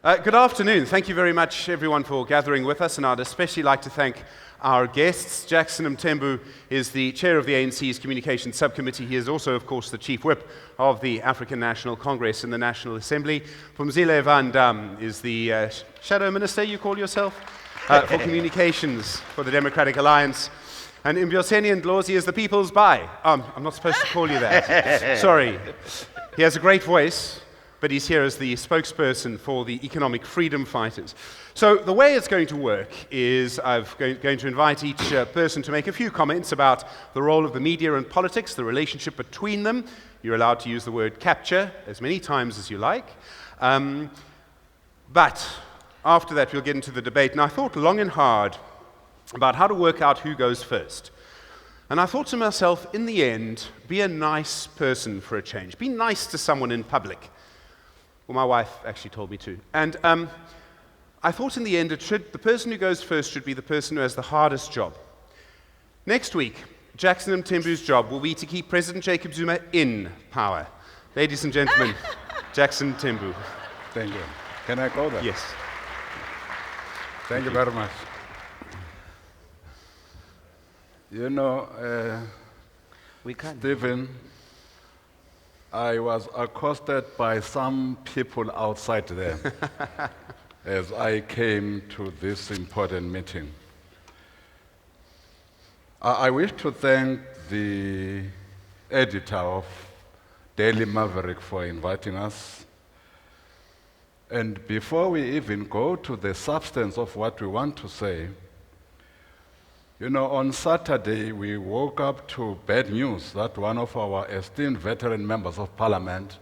Good afternoon. Thank you very much, everyone, for gathering with us, and I'd especially like to thank our guests. Jackson Mthembu is the chair of the ANC's Communications Subcommittee. He is also, of course, the chief whip of the African National Congress in the National Assembly. Phumzile van Damme is the shadow minister, you call yourself, for communications for the Democratic Alliance. And Mbuyiseni and Ndlozi is the people's buy. I'm not supposed to call you that. Sorry. He has a great voice, but he's here as the spokesperson for the economic freedom fighters. So the way it's going to work is I'm going to invite each person to make a few comments about the role of the media and politics, the relationship between them. You're allowed to use the word capture as many times as you like. But after that, we'll get into the debate. And I thought long and hard about how to work out who goes first. And I thought to myself, in the end, be a nice person for a change. Be nice to someone in public. Well, my wife actually told me to. And I thought in the end, the person who goes first should be the person who has the hardest job. Next week, Jackson Mthembu's job will be to keep President Jacob Zuma in power. Ladies and gentlemen, Jackson Mthembu. Thank you. Can I go there? Yes. Thank you very much. You know, We can. Stephen, I was accosted by some people outside there as I came to this important meeting. I wish to thank the editor of Daily Maverick for inviting us. And before we even go to the substance of what we want to say, you know, on Saturday, we woke up to bad news that one of our esteemed veteran members of parliament,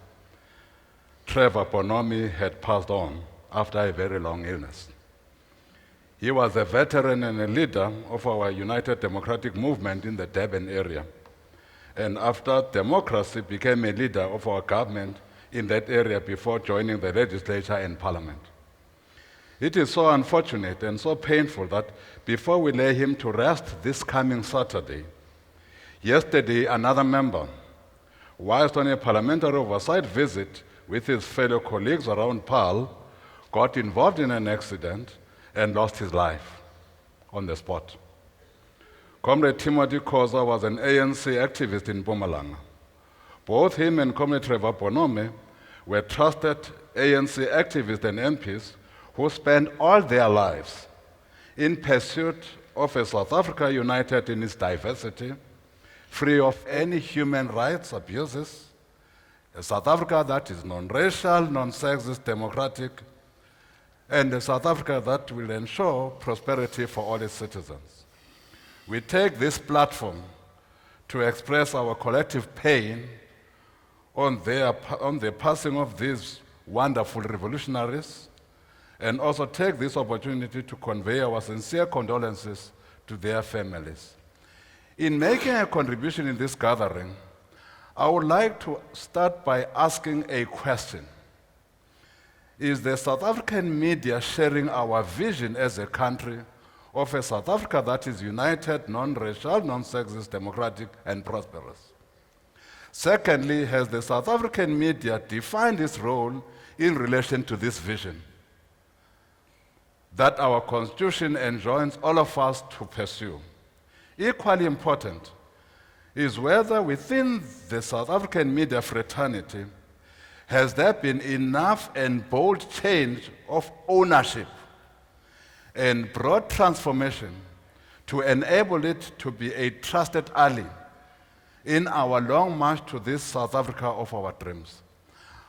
Trevor Bonomi, had passed on after a very long illness. He was a veteran and a leader of our United Democratic Movement in the Damme area. And after democracy, became a leader of our government in that area before joining the legislature and parliament. It is so unfortunate and so painful that before we lay him to rest this coming Saturday, yesterday another member, whilst on a parliamentary oversight visit with his fellow colleagues around Paarl, got involved in an accident and lost his life on the spot. Comrade Timothy Khoza was an ANC activist in Mpumalanga. Both him and Comrade Trevor Bonomi were trusted ANC activists and MPs who spent all their lives in pursuit of a South Africa united in its diversity, free of any human rights abuses, a South Africa that is non-racial, non-sexist, democratic, and a South Africa that will ensure prosperity for all its citizens. We take this platform to express our collective pain on the passing of these wonderful revolutionaries, and also take this opportunity to convey our sincere condolences to their families. In making a contribution in this gathering, I would like to start by asking a question. Is the South African media sharing our vision as a country of a South Africa that is united, non-racial, non-sexist, democratic, and prosperous? Secondly, has the South African media defined its role in relation to this vision that our Constitution enjoins all of us to pursue? Equally important is whether within the South African media fraternity has there been enough and bold change of ownership and broad transformation to enable it to be a trusted ally in our long march to this South Africa of our dreams.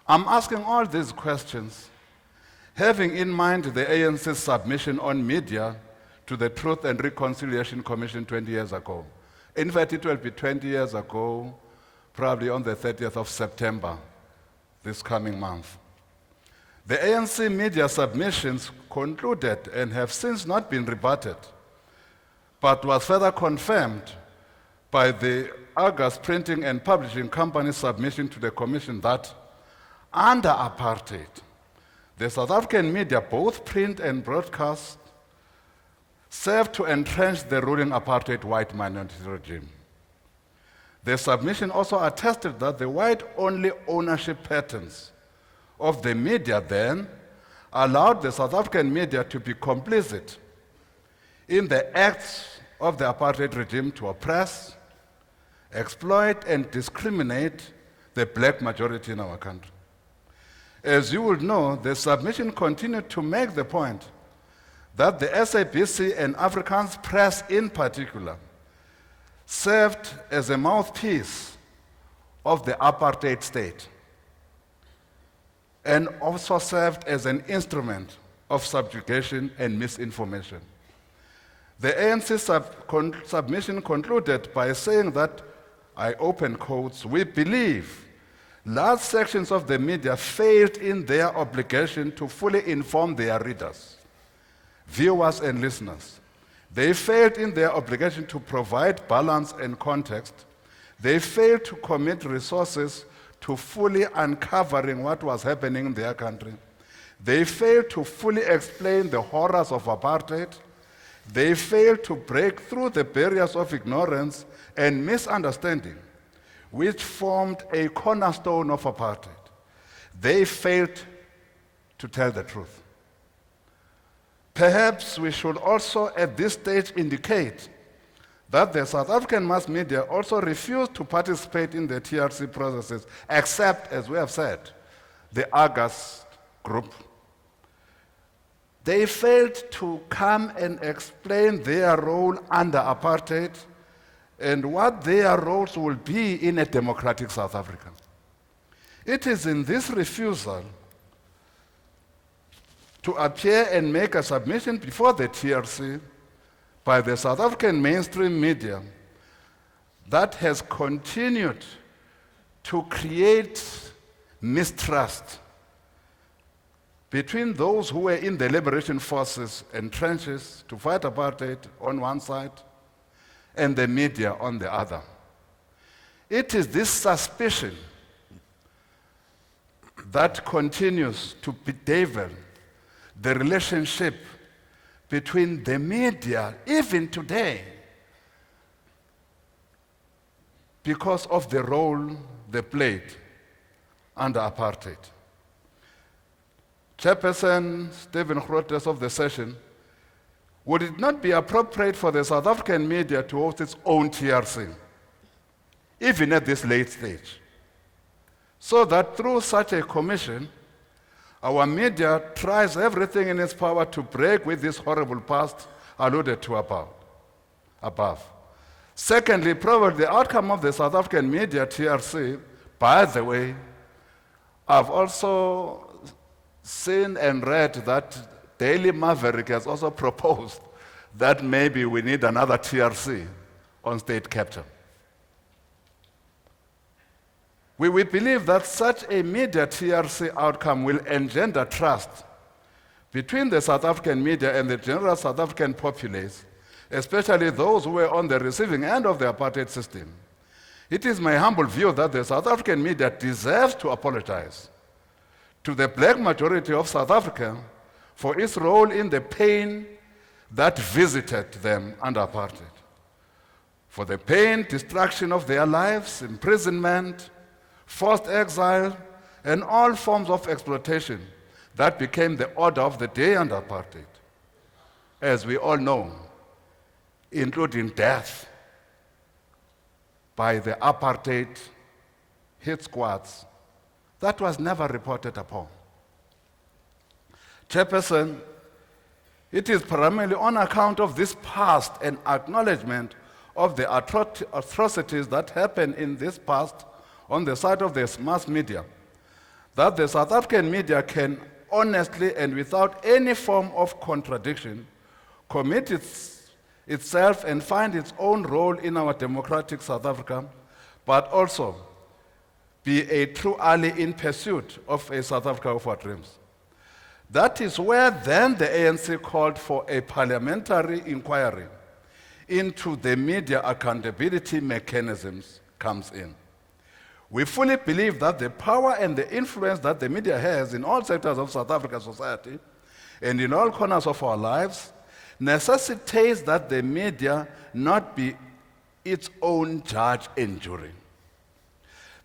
I'm asking all these questions having in mind the ANC's submission on media to the Truth and Reconciliation Commission 20 years ago. In fact, it will be 20 years ago, probably on the 30th of September, this coming month. The ANC media submissions concluded and have since not been rebutted, but was further confirmed by the August Printing and Publishing Company submission to the Commission that under apartheid, the South African media, both print and broadcast, served to entrench the ruling apartheid white minority regime. The submission also attested that the white-only ownership patterns of the media then allowed the South African media to be complicit in the acts of the apartheid regime to oppress, exploit, and discriminate the black majority in our country. As you would know, the submission continued to make the point that the SABC and Afrikaans press in particular served as a mouthpiece of the apartheid state and also served as an instrument of subjugation and misinformation. The ANC submission concluded by saying that, I open quotes, "We believe large sections of the media failed in their obligation to fully inform their readers, viewers, and listeners. They failed in their obligation to provide balance and context. They failed to commit resources to fully uncovering what was happening in their country. They failed to fully explain the horrors of apartheid. They failed to break through the barriers of ignorance and misunderstanding, which formed a cornerstone of apartheid. They failed to tell the truth." Perhaps we should also at this stage indicate that the South African mass media also refused to participate in the TRC processes, except, as we have said, the Argus group. They failed to come and explain their role under apartheid and what their roles will be in a democratic South Africa. It is in this refusal to appear and make a submission before the TRC by the South African mainstream media that has continued to create mistrust between those who were in the liberation forces and trenches to fight apartheid on one side and the media on the other. It is this suspicion that continues to bedevil the relationship between the media, even today, because of the role they played under apartheid. Chairperson Stephen Grootes of the session, would it not be appropriate for the South African media to host its own TRC, even at this late stage, so that through such a commission, our media tries everything in its power to break with this horrible past alluded to above. Secondly, probably the outcome of the South African media TRC, by the way, I've also seen and read that Daily Maverick has also proposed that maybe we need another TRC on state capture. We believe that such a media TRC outcome will engender trust between the South African media and the general South African populace, especially those who were on the receiving end of the apartheid system. It is my humble view that the South African media deserves to apologize to the black majority of South Africa for its role in the pain that visited them under apartheid, for the pain, destruction of their lives, imprisonment, forced exile, and all forms of exploitation that became the order of the day under apartheid, as we all know, including death by the apartheid hit squads that was never reported upon. Chairperson, it is primarily on account of this past and acknowledgement of the atrocities that happened in this past on the side of the mass media that the South African media can honestly and without any form of contradiction commit itself and find its own role in our democratic South Africa, but also be a true ally in pursuit of a South Africa of our dreams. That is where then the ANC called for a parliamentary inquiry into the media accountability mechanisms comes in. We fully believe that the power and the influence that the media has in all sectors of South African society and in all corners of our lives necessitates that the media not be its own judge and jury.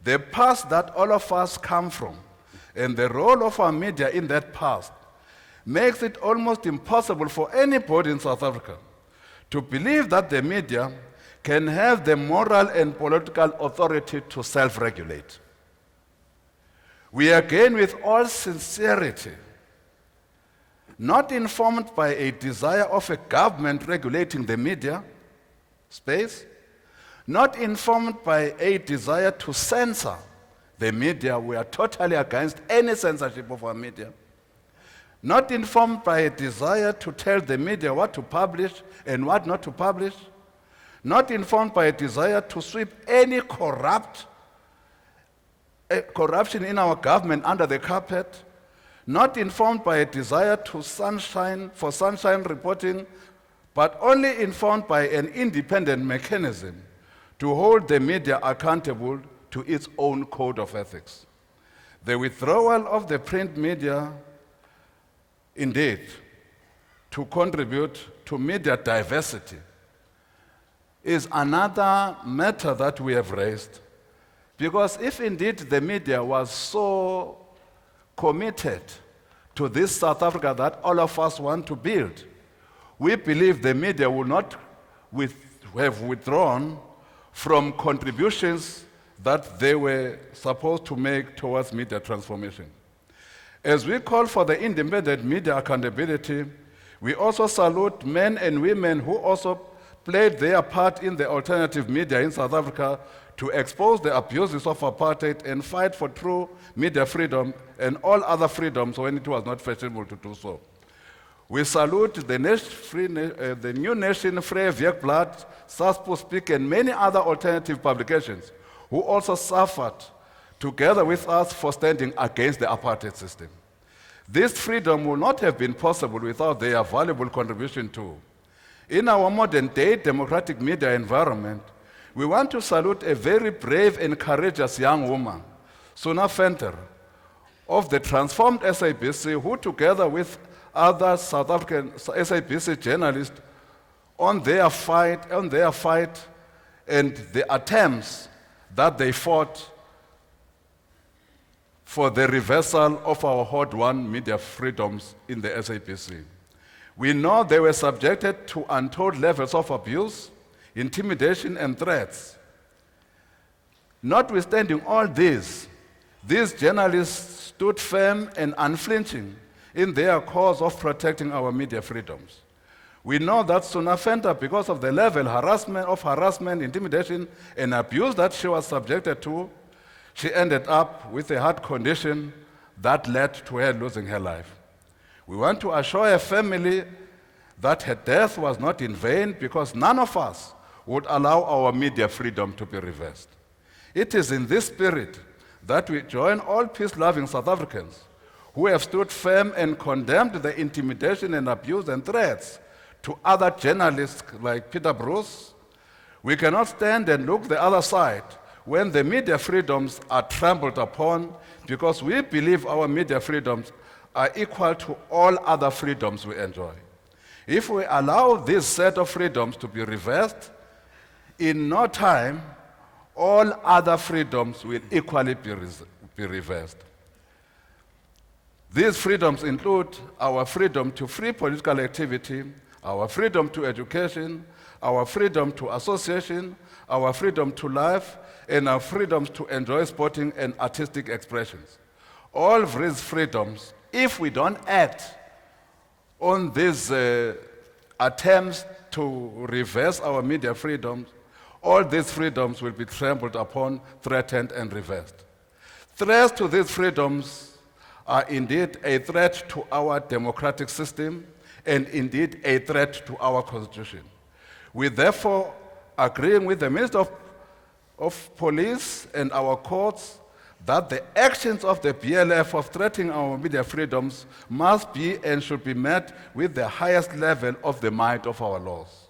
The past that all of us come from and the role of our media in that past makes it almost impossible for anybody in South Africa to believe that the media can have the moral and political authority to self-regulate. We again, with all sincerity, not informed by a desire of a government regulating the media space, not informed by a desire to censor the media. We are totally against any censorship of our media. Not informed by a desire to tell the media what to publish and what not to publish. Not informed by a desire to sweep any corruption in our government under the carpet. Not informed by a desire for sunshine reporting, but only informed by an independent mechanism to hold the media accountable to its own code of ethics. The withdrawal of the print media, indeed, to contribute to media diversity, is another matter that we have raised. Because if indeed the media was so committed to this South Africa that all of us want to build, we believe the media will not have withdrawn from contributions that they were supposed to make towards media transformation. As we call for the independent media accountability, we also salute men and women who also played their part in the alternative media in South Africa to expose the abuses of apartheid and fight for true media freedom and all other freedoms when it was not fashionable to do so. We salute the New Nation, Vrye Weekblad, SASPO Speak, and many other alternative publications who also suffered together with us for standing against the apartheid system. This freedom would not have been possible without their valuable contribution too. In our modern-day democratic media environment, we want to salute a very brave and courageous young woman, Suna Venter, of the transformed SABC, who together with other South African SABC journalists on their fight and the attempts that they fought for the reversal of our hard-won media freedoms in the SABC. We know they were subjected to untold levels of abuse, intimidation, and threats. Notwithstanding all this, these journalists stood firm and unflinching in their cause of protecting our media freedoms. We know that Suna Venter, because of the level of harassment, intimidation, and abuse that she was subjected to, she ended up with a heart condition that led to her losing her life. We want to assure her family that her death was not in vain, because none of us would allow our media freedom to be reversed. It is in this spirit that we join all peace-loving South Africans who have stood firm and condemned the intimidation and abuse and threats to other journalists like Peter Bruce. We cannot stand and look the other side when the media freedoms are trampled upon, because we believe our media freedoms are equal to all other freedoms we enjoy. If we allow this set of freedoms to be reversed, in no time, all other freedoms will equally be reversed. These freedoms include our freedom to free political activity, our freedom to education, our freedom to association, our freedom to life, and our freedoms to enjoy sporting and artistic expressions. All of these freedoms, if we don't act on these attempts to reverse our media freedoms, all these freedoms will be trampled upon, threatened, and reversed. Threats to these freedoms are indeed a threat to our democratic system and indeed a threat to our constitution. We therefore, agreeing with the Minister of Police and our courts, that the actions of the BLF of threatening our media freedoms must be and should be met with the highest level of the might of our laws.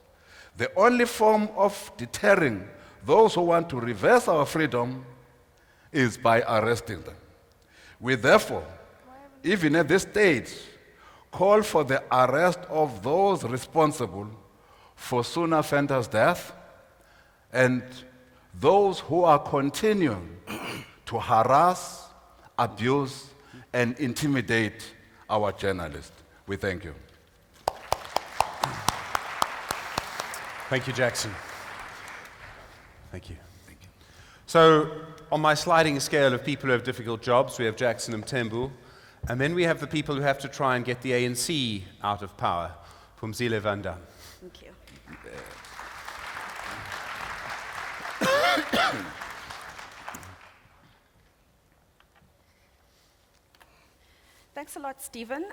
The only form of deterring those who want to reverse our freedom is by arresting them. We therefore, even at this stage, call for the arrest of those responsible for Suna Venter's death and those who are continuing to harass, abuse, and intimidate our journalists. We thank you. Thank you, Jackson. Thank you. So, on my sliding scale of people who have difficult jobs, we have Jackson and Mthembu, and then we have the people who have to try and get the ANC out of power. Phumzile van Damme. Thank you. Thanks a lot, Stephen.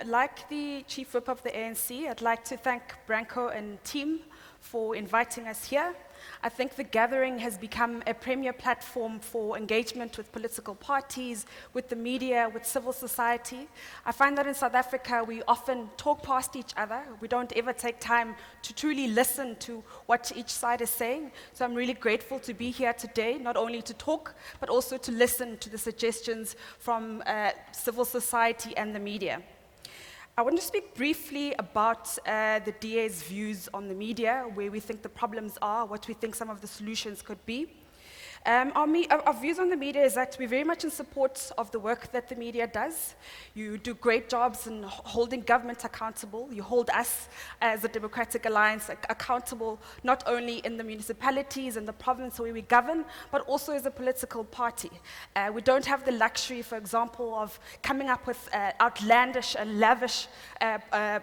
Like the Chief Whip of the ANC, I'd like to thank Branko and team for inviting us here. I think the gathering has become a premier platform for engagement with political parties, with the media, with civil society. I find that in South Africa, we often talk past each other. We don't ever take time to truly listen to what each side is saying. So I'm really grateful to be here today, not only to talk, but also to listen to the suggestions from civil society and the media. I want to speak briefly about the DA's views on the media, where we think the problems are, what we think some of the solutions could be. Our views on the media is that we're very much in support of the work that the media does. You do great jobs in holding government accountable. You hold us as a Democratic Alliance accountable, not only in the municipalities and the province where we govern, but also as a political party. We don't have the luxury, for example, of coming up with outlandish and lavish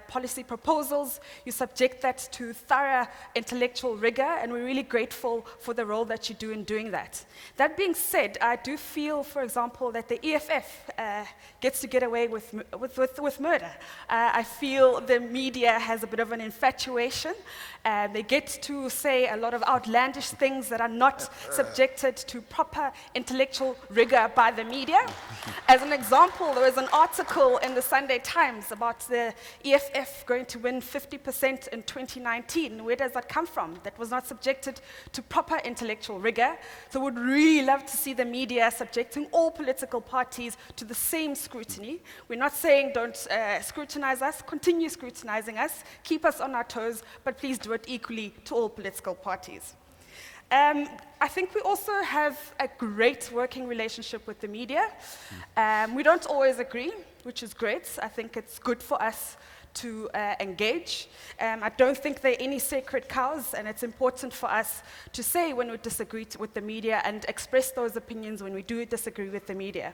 policy proposals. You subject that to thorough intellectual rigor, and we're really grateful for the role that you do in doing that. That being said, I do feel, for example, that the EFF gets to get away with murder. I feel the media has a bit of an infatuation. They get to say a lot of outlandish things that are not subjected to proper intellectual rigor by the media. As an example, there was an article in the Sunday Times about the EFF going to win 50% in 2019. Where does that come from? That was not subjected to proper intellectual rigor. So would really love to see the media subjecting all political parties to the same scrutiny. We're not saying don't scrutinize us, continue scrutinizing us, keep us on our toes, but please do it equally to all political parties. I think we also have a great working relationship with the media. We don't always agree, which is great. I think it's good for us to engage. I don't think there are any sacred cows, and it's important for us to say when we disagree with the media and express those opinions when we do disagree with the media.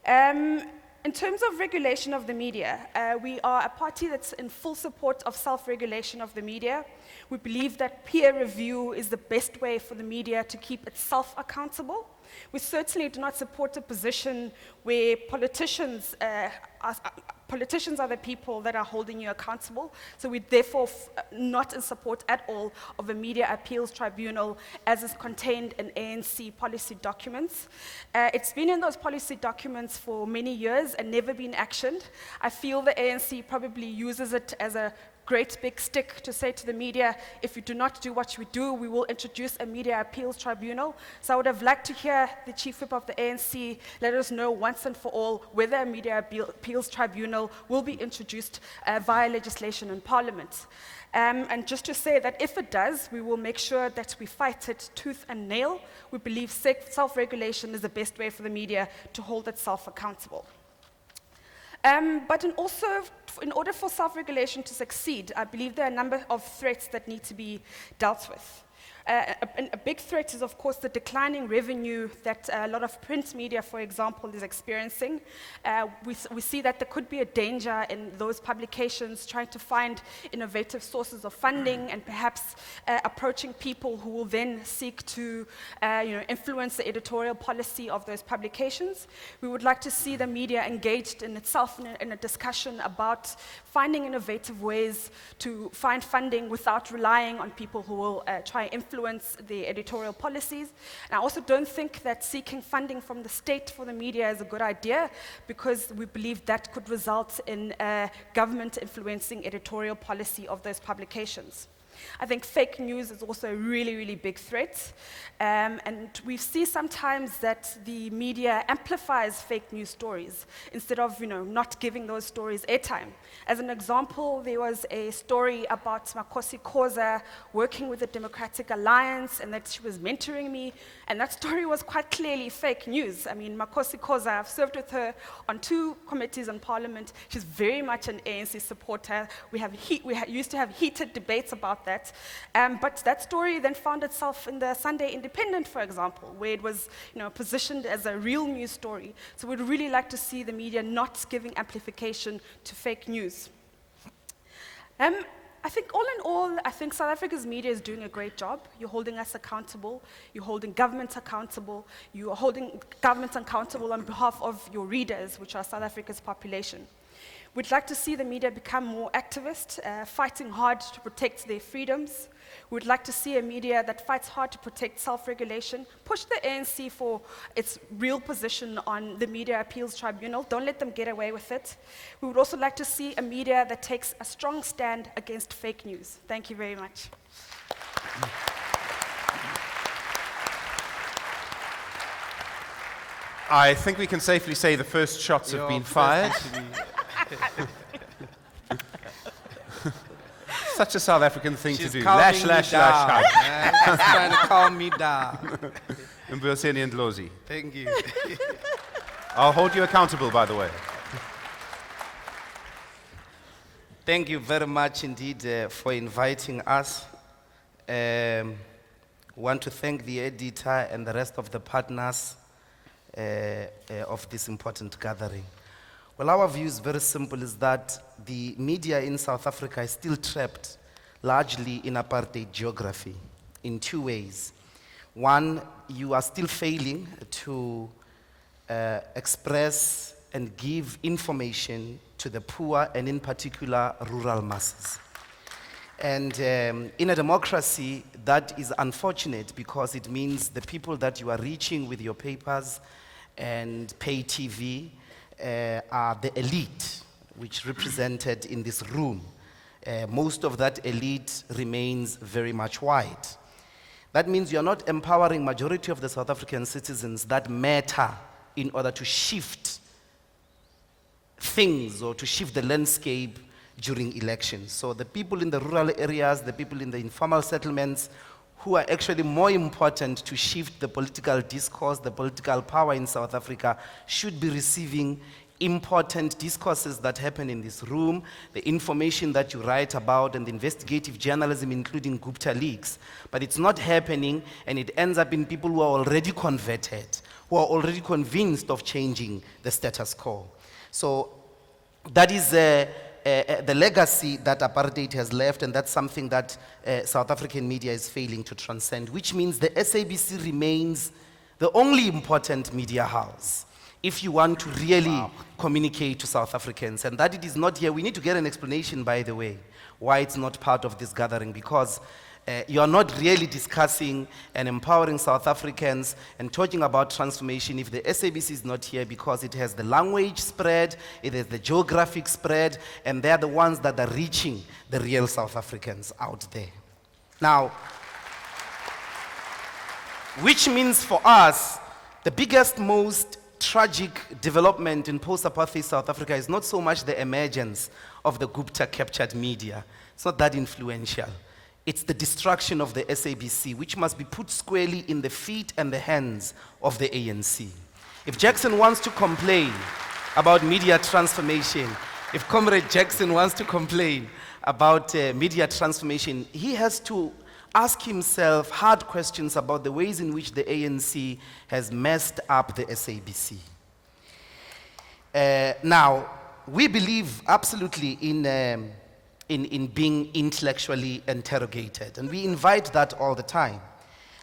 In terms of regulation of the media, we are a party that's in full support of self-regulation of the media. We believe that peer review is the best way for the media to keep itself accountable. We certainly do not support a position where politicians are the people that are holding you accountable. So we're therefore not in support at all of a media appeals tribunal as is contained in ANC policy documents. It's been in those policy documents for many years and never been actioned. I feel the ANC probably uses it as a great big stick to say to the media, if you do not do what we do, we will introduce a media appeals tribunal. So I would have liked to hear the Chief Whip of the ANC let us know once and for all whether a media appeals tribunal will be introduced via legislation in Parliament. And just to say that if it does, we will make sure that we fight it tooth and nail. We believe self-regulation is the best way for the media to hold itself accountable. But in order for self-regulation to succeed, I believe there are a number of threats that need to be dealt with. A big threat is, of course, the declining revenue that a lot of print media, for example, is experiencing. We see that there could be a danger in those publications trying to find innovative sources of funding and perhaps approaching people who will then seek to influence the editorial policy of those publications. We would like to see the media engaged in itself in a discussion about finding innovative ways to find funding without relying on people who will try and influence the editorial policies. And I also don't think that seeking funding from the state for the media is a good idea, because we believe that could result in government influencing editorial policy of those publications. I think fake news is also a really, really big threat. And we see sometimes that the media amplifies fake news stories instead of, not giving those stories airtime. As an example, there was a story about Makosi Khoza working with the Democratic Alliance and that she was mentoring me, and that story was quite clearly fake news. I mean, Makosi Khoza, I've served with her on 2 committees in Parliament. She's very much an ANC supporter. We used to have heated debates about that. But that story then found itself in the Sunday Independent, for example, where it was positioned as a real news story. So we'd really like to see the media not giving amplification to fake news. I think all in all, I think South Africa's media is doing a great job. You're holding us accountable. You're holding governments accountable. You are holding governments accountable on behalf of your readers, which are South Africa's population. We'd like to see the media become more activist, fighting hard to protect their freedoms. We'd like to see a media that fights hard to protect self-regulation, push the ANC for its real position on the Media Appeals Tribunal. Don't let them get away with it. We would also like to see a media that takes a strong stand against fake news. Thank you very much. I think we can safely say the first shots have been fired. Such a South African thing to do. Lash, lash, lash. She's trying to calm me down. Mbuyiseni and Ndlozi. Thank you. I'll hold you accountable, by the way. Thank you very much indeed for inviting us. Want to thank the editor and the rest of the partners of this important gathering. Well, our view is very simple, is that the media in South Africa is still trapped largely in apartheid geography in 2 ways. One, you are still failing to express and give information to the poor and in particular rural masses. And in a democracy, that is unfortunate because it means the people that you are reaching with your papers and pay TV are the elite, which represented in this room. Most of that elite remains very much white. That means you are not empowering majority of the South African citizens that matter in order to shift things or to shift the landscape during elections. So the people in the rural areas, the people in the informal settlements, who are actually more important to shift the political discourse, the political power in South Africa, should be receiving important discourses that happen in this room, the information that you write about, and the investigative journalism, including Gupta leaks. But it's not happening, and it ends up in people who are already converted, who are already convinced of changing the status quo. So that is the legacy that apartheid has left, and that's something that South African media is failing to transcend, which means the SABC remains the only important media house if you want to really communicate to South Africans. And that it is not here. We need to get an explanation, by the way, why it's not part of this gathering, because you are not really discussing and empowering South Africans and talking about transformation if the SABC is not here, because it has the language spread, it has the geographic spread, and they're the ones that are reaching the real South Africans out there. Now, which means for us, the biggest, most tragic development in post-apartheid South Africa is not so much the emergence of the Gupta-captured media. It's not that influential. It's the destruction of the SABC, which must be put squarely in the feet and the hands of the ANC. If Jackson wants to complain about media transformation, if Comrade Jackson wants to complain about media transformation, he has to ask himself hard questions about the ways in which the ANC has messed up the SABC. Now, we believe absolutely in being intellectually interrogated, and we invite that all the time.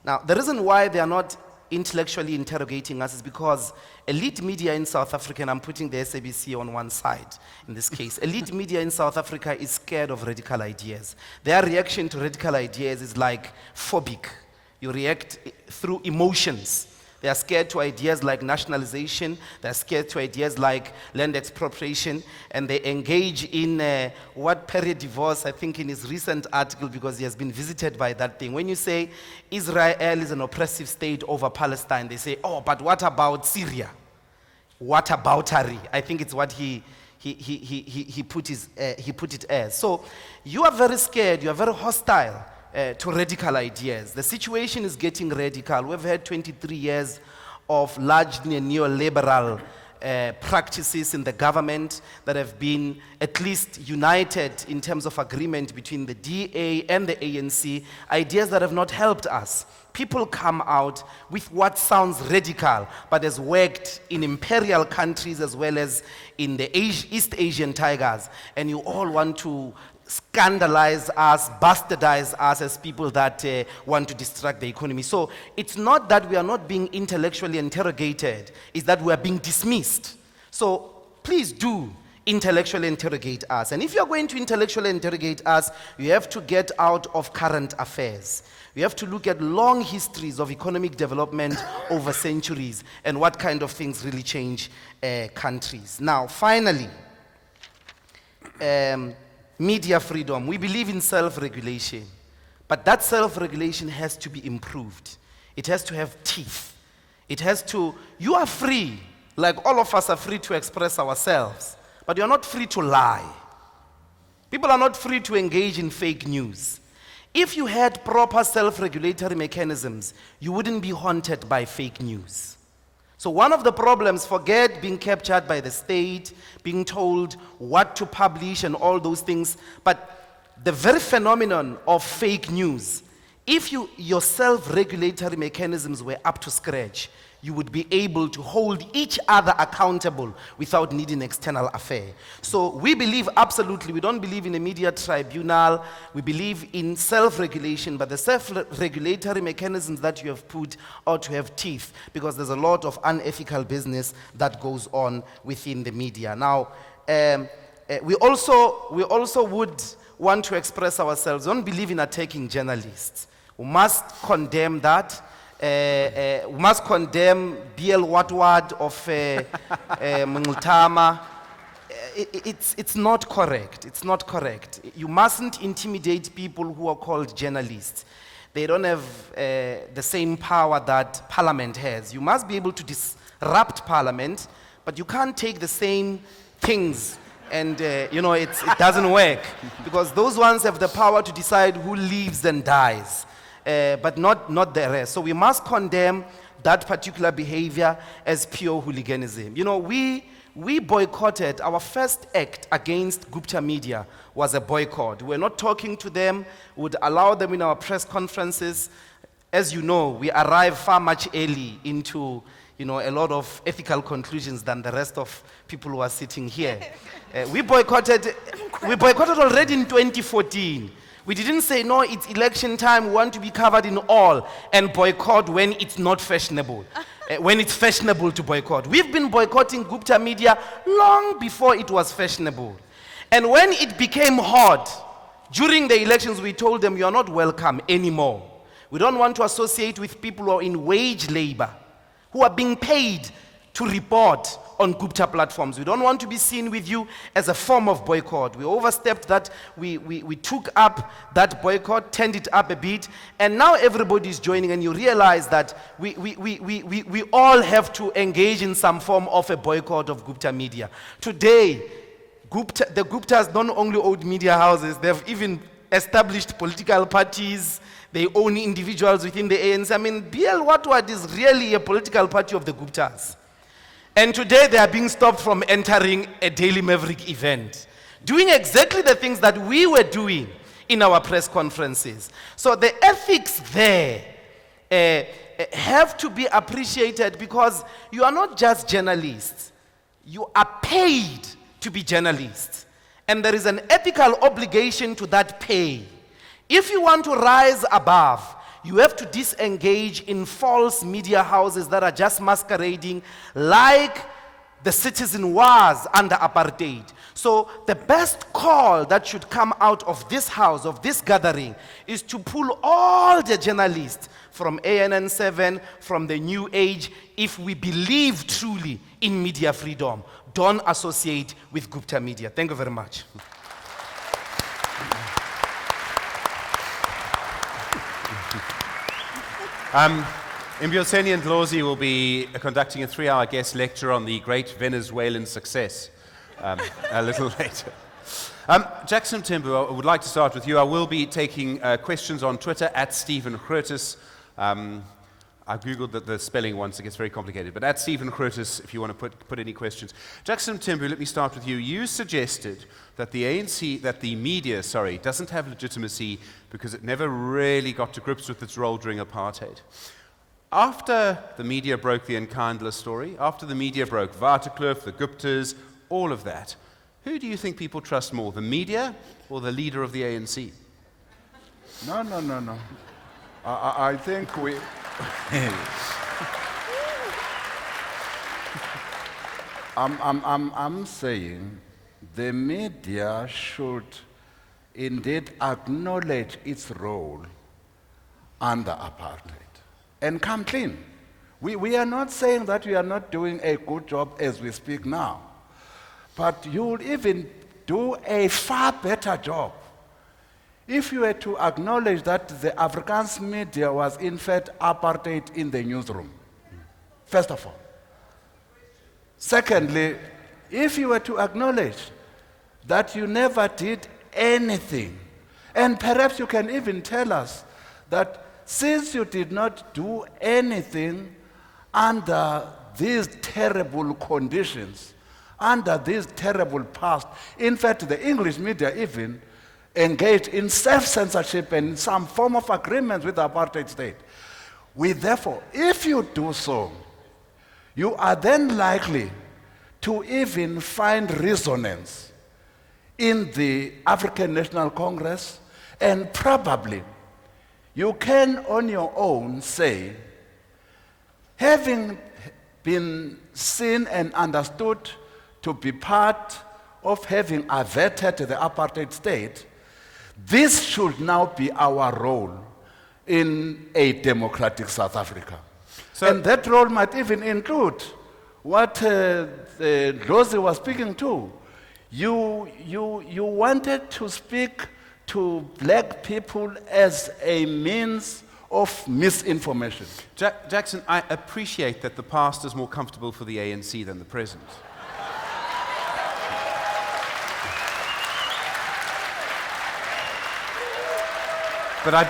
Now, the reason why they are not intellectually interrogating us is because elite media in South Africa, and I'm putting the SABC on one side in this case, elite media in South Africa is scared of radical ideas. Their reaction to radical ideas is like phobic. You react through emotions They are scared to ideas like nationalization. They are scared to ideas like land expropriation. And they engage in what Perry DeVos, I think in his recent article, because he has been visited by that thing. When you say Israel is an oppressive state over Palestine, they say, oh, but what about Syria? What about Ari? I think it's what he put it as. So you are very scared, you are very hostile to radical ideas. The situation is getting radical. We've had 23 years of largely neoliberal practices in the government that have been at least united in terms of agreement between the DA and the ANC, ideas that have not helped us. People come out with what sounds radical, but has worked in imperial countries as well as in the East Asian tigers, and you all want to scandalize us, bastardize us as people that want to distract the economy. So it's not that we are not being intellectually interrogated, it's that we are being dismissed. So please do intellectually interrogate us. And if you're going to intellectually interrogate us, you have to get out of current affairs. You have to look at long histories of economic development over centuries and what kind of things really change countries. Now, finally, media freedom. We believe in self-regulation, but that self-regulation has to be improved. It has to have teeth. It has to, you are free, like all of us are free to express ourselves, but you're not free to lie. People are not free to engage in fake news. If you had proper self-regulatory mechanisms, you wouldn't be haunted by fake news. So one of the problems, forget being captured by the state, being told what to publish and all those things, but the very phenomenon of fake news, if your self-regulatory mechanisms were up to scratch, you would be able to hold each other accountable without needing external affair. So we believe absolutely, we don't believe in a media tribunal, we believe in self-regulation, but the self-regulatory mechanisms that you have put ought to have teeth, because there's a lot of unethical business that goes on within the media. Now, we also would want to express ourselves. We don't believe in attacking journalists. We must condemn that. We must condemn BL Watwad of Mngutama. It's not correct. It's not correct. You mustn't intimidate people who are called journalists. They don't have the same power that Parliament has. You must be able to disrupt Parliament, but you can't take the same things and it doesn't work, because those ones have the power to decide who lives and dies. But not the rest. So we must condemn that particular behavior as pure hooliganism. You know, we boycotted, our first act against Gupta Media was a boycott. We're not talking to them, we would allow them in our press conferences. As you know, we arrive far much early into a lot of ethical conclusions than the rest of people who are sitting here. We boycotted already in 2014. We didn't say, no, it's election time, we want to be covered in all, and boycott when it's not fashionable, when it's fashionable to boycott. We've been boycotting Gupta Media long before it was fashionable. And when it became hot, during the elections, we told them, you're not welcome anymore. We don't want to associate with people who are in wage labor, who are being paid to report on Gupta platforms. We don't want to be seen with you as a form of boycott. We overstepped that. We took up that boycott, turned it up a bit, and now everybody's joining, and you realize that we all have to engage in some form of a boycott of Gupta Media. Today, the Guptas don't only own media houses, they've even established political parties, they own individuals within the ANC. I mean, BL Watwad is really a political party of the Guptas. And today they are being stopped from entering a Daily Maverick event, doing exactly the things that we were doing in our press conferences. So the ethics there have to be appreciated, because you are not just journalists, you are paid to be journalists. And there is an ethical obligation to that pay. If you want to rise above, you have to disengage in false media houses that are just masquerading like the citizen was under apartheid. So the best call that should come out of this house, of this gathering, is to pull all the journalists from ANN7, from the New Age. If we believe truly in media freedom, don't associate with Gupta Media. Thank you very much. Mbuyiseni and Ndlozi will be conducting a 3-hour guest lecture on the great Venezuelan success a little later. Jackson Mthembu, I would like to start with you. I will be taking questions on Twitter at Stephen Grootes. I googled the spelling once, it gets very complicated, but at Stephen Grootes if you want to put any questions. Jackson Mthembu, let me start with you. You suggested that the ANC, that the media, doesn't have legitimacy because it never really got to grips with its role during apartheid. After the media broke the Nkandla story, after the media broke Waterkloof, the Guptas, all of that, who do you think people trust more, the media or the leader of the ANC? No. I think we... I'm saying the media should indeed acknowledge its role under apartheid and come clean. We are not saying that we are not doing a good job as we speak now, but you would even do a far better job if you were to acknowledge that the Afrikaans media was in fact apartheid in the newsroom, first of all. Secondly, if you were to acknowledge that you never did anything, and perhaps you can even tell us that since you did not do anything under these terrible conditions, under this terrible past, in fact, the English media even engaged in self-censorship and some form of agreement with the apartheid state. We therefore, if you do so, you are then likely to even find resonance in the African National Congress, and probably you can on your own say, having been seen and understood to be part of having averted the apartheid state, this should now be our role in a democratic South Africa. And that role might even include what Ndlozi was speaking to. You wanted to speak to black people as a means of misinformation. Jackson, I appreciate that the past is more comfortable for the ANC than the present. But I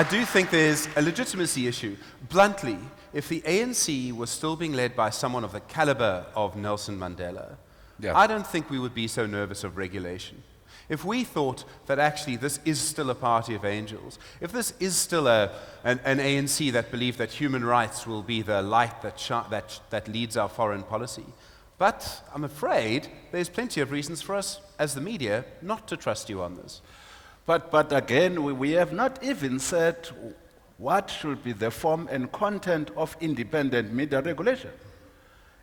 do think there's a legitimacy issue. Bluntly, if the ANC was still being led by someone of the caliber of Nelson Mandela, I don't think we would be so nervous of regulation. If we thought that actually this is still a party of angels, if this is still an ANC that believed that human rights will be the light that leads our foreign policy, but I'm afraid there's plenty of reasons for us as the media not to trust you on this. But again, we have not even said what should be the form and content of independent media regulation.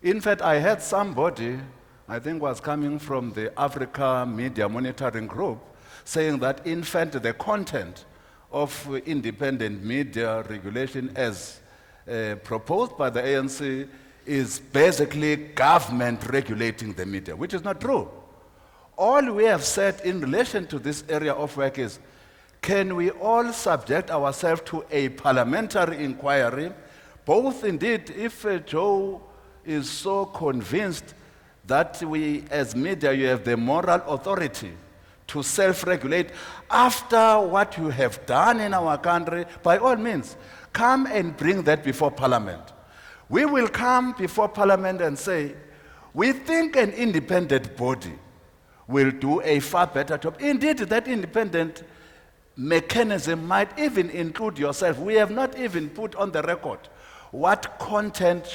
In fact, I heard somebody, I think was coming from the Africa Media Monitoring Group, saying that in fact the content of independent media regulation as proposed by the ANC is basically government regulating the media, which is not true. All we have said in relation to this area of work is, can we all subject ourselves to a parliamentary inquiry, both indeed if Joe is so convinced that we as media, you have the moral authority to self-regulate after what you have done in our country, by all means, come and bring that before Parliament. We will come before Parliament and say, we think an independent body will do a far better job. Indeed, that independent mechanism might even include yourself. We have not even put on the record what content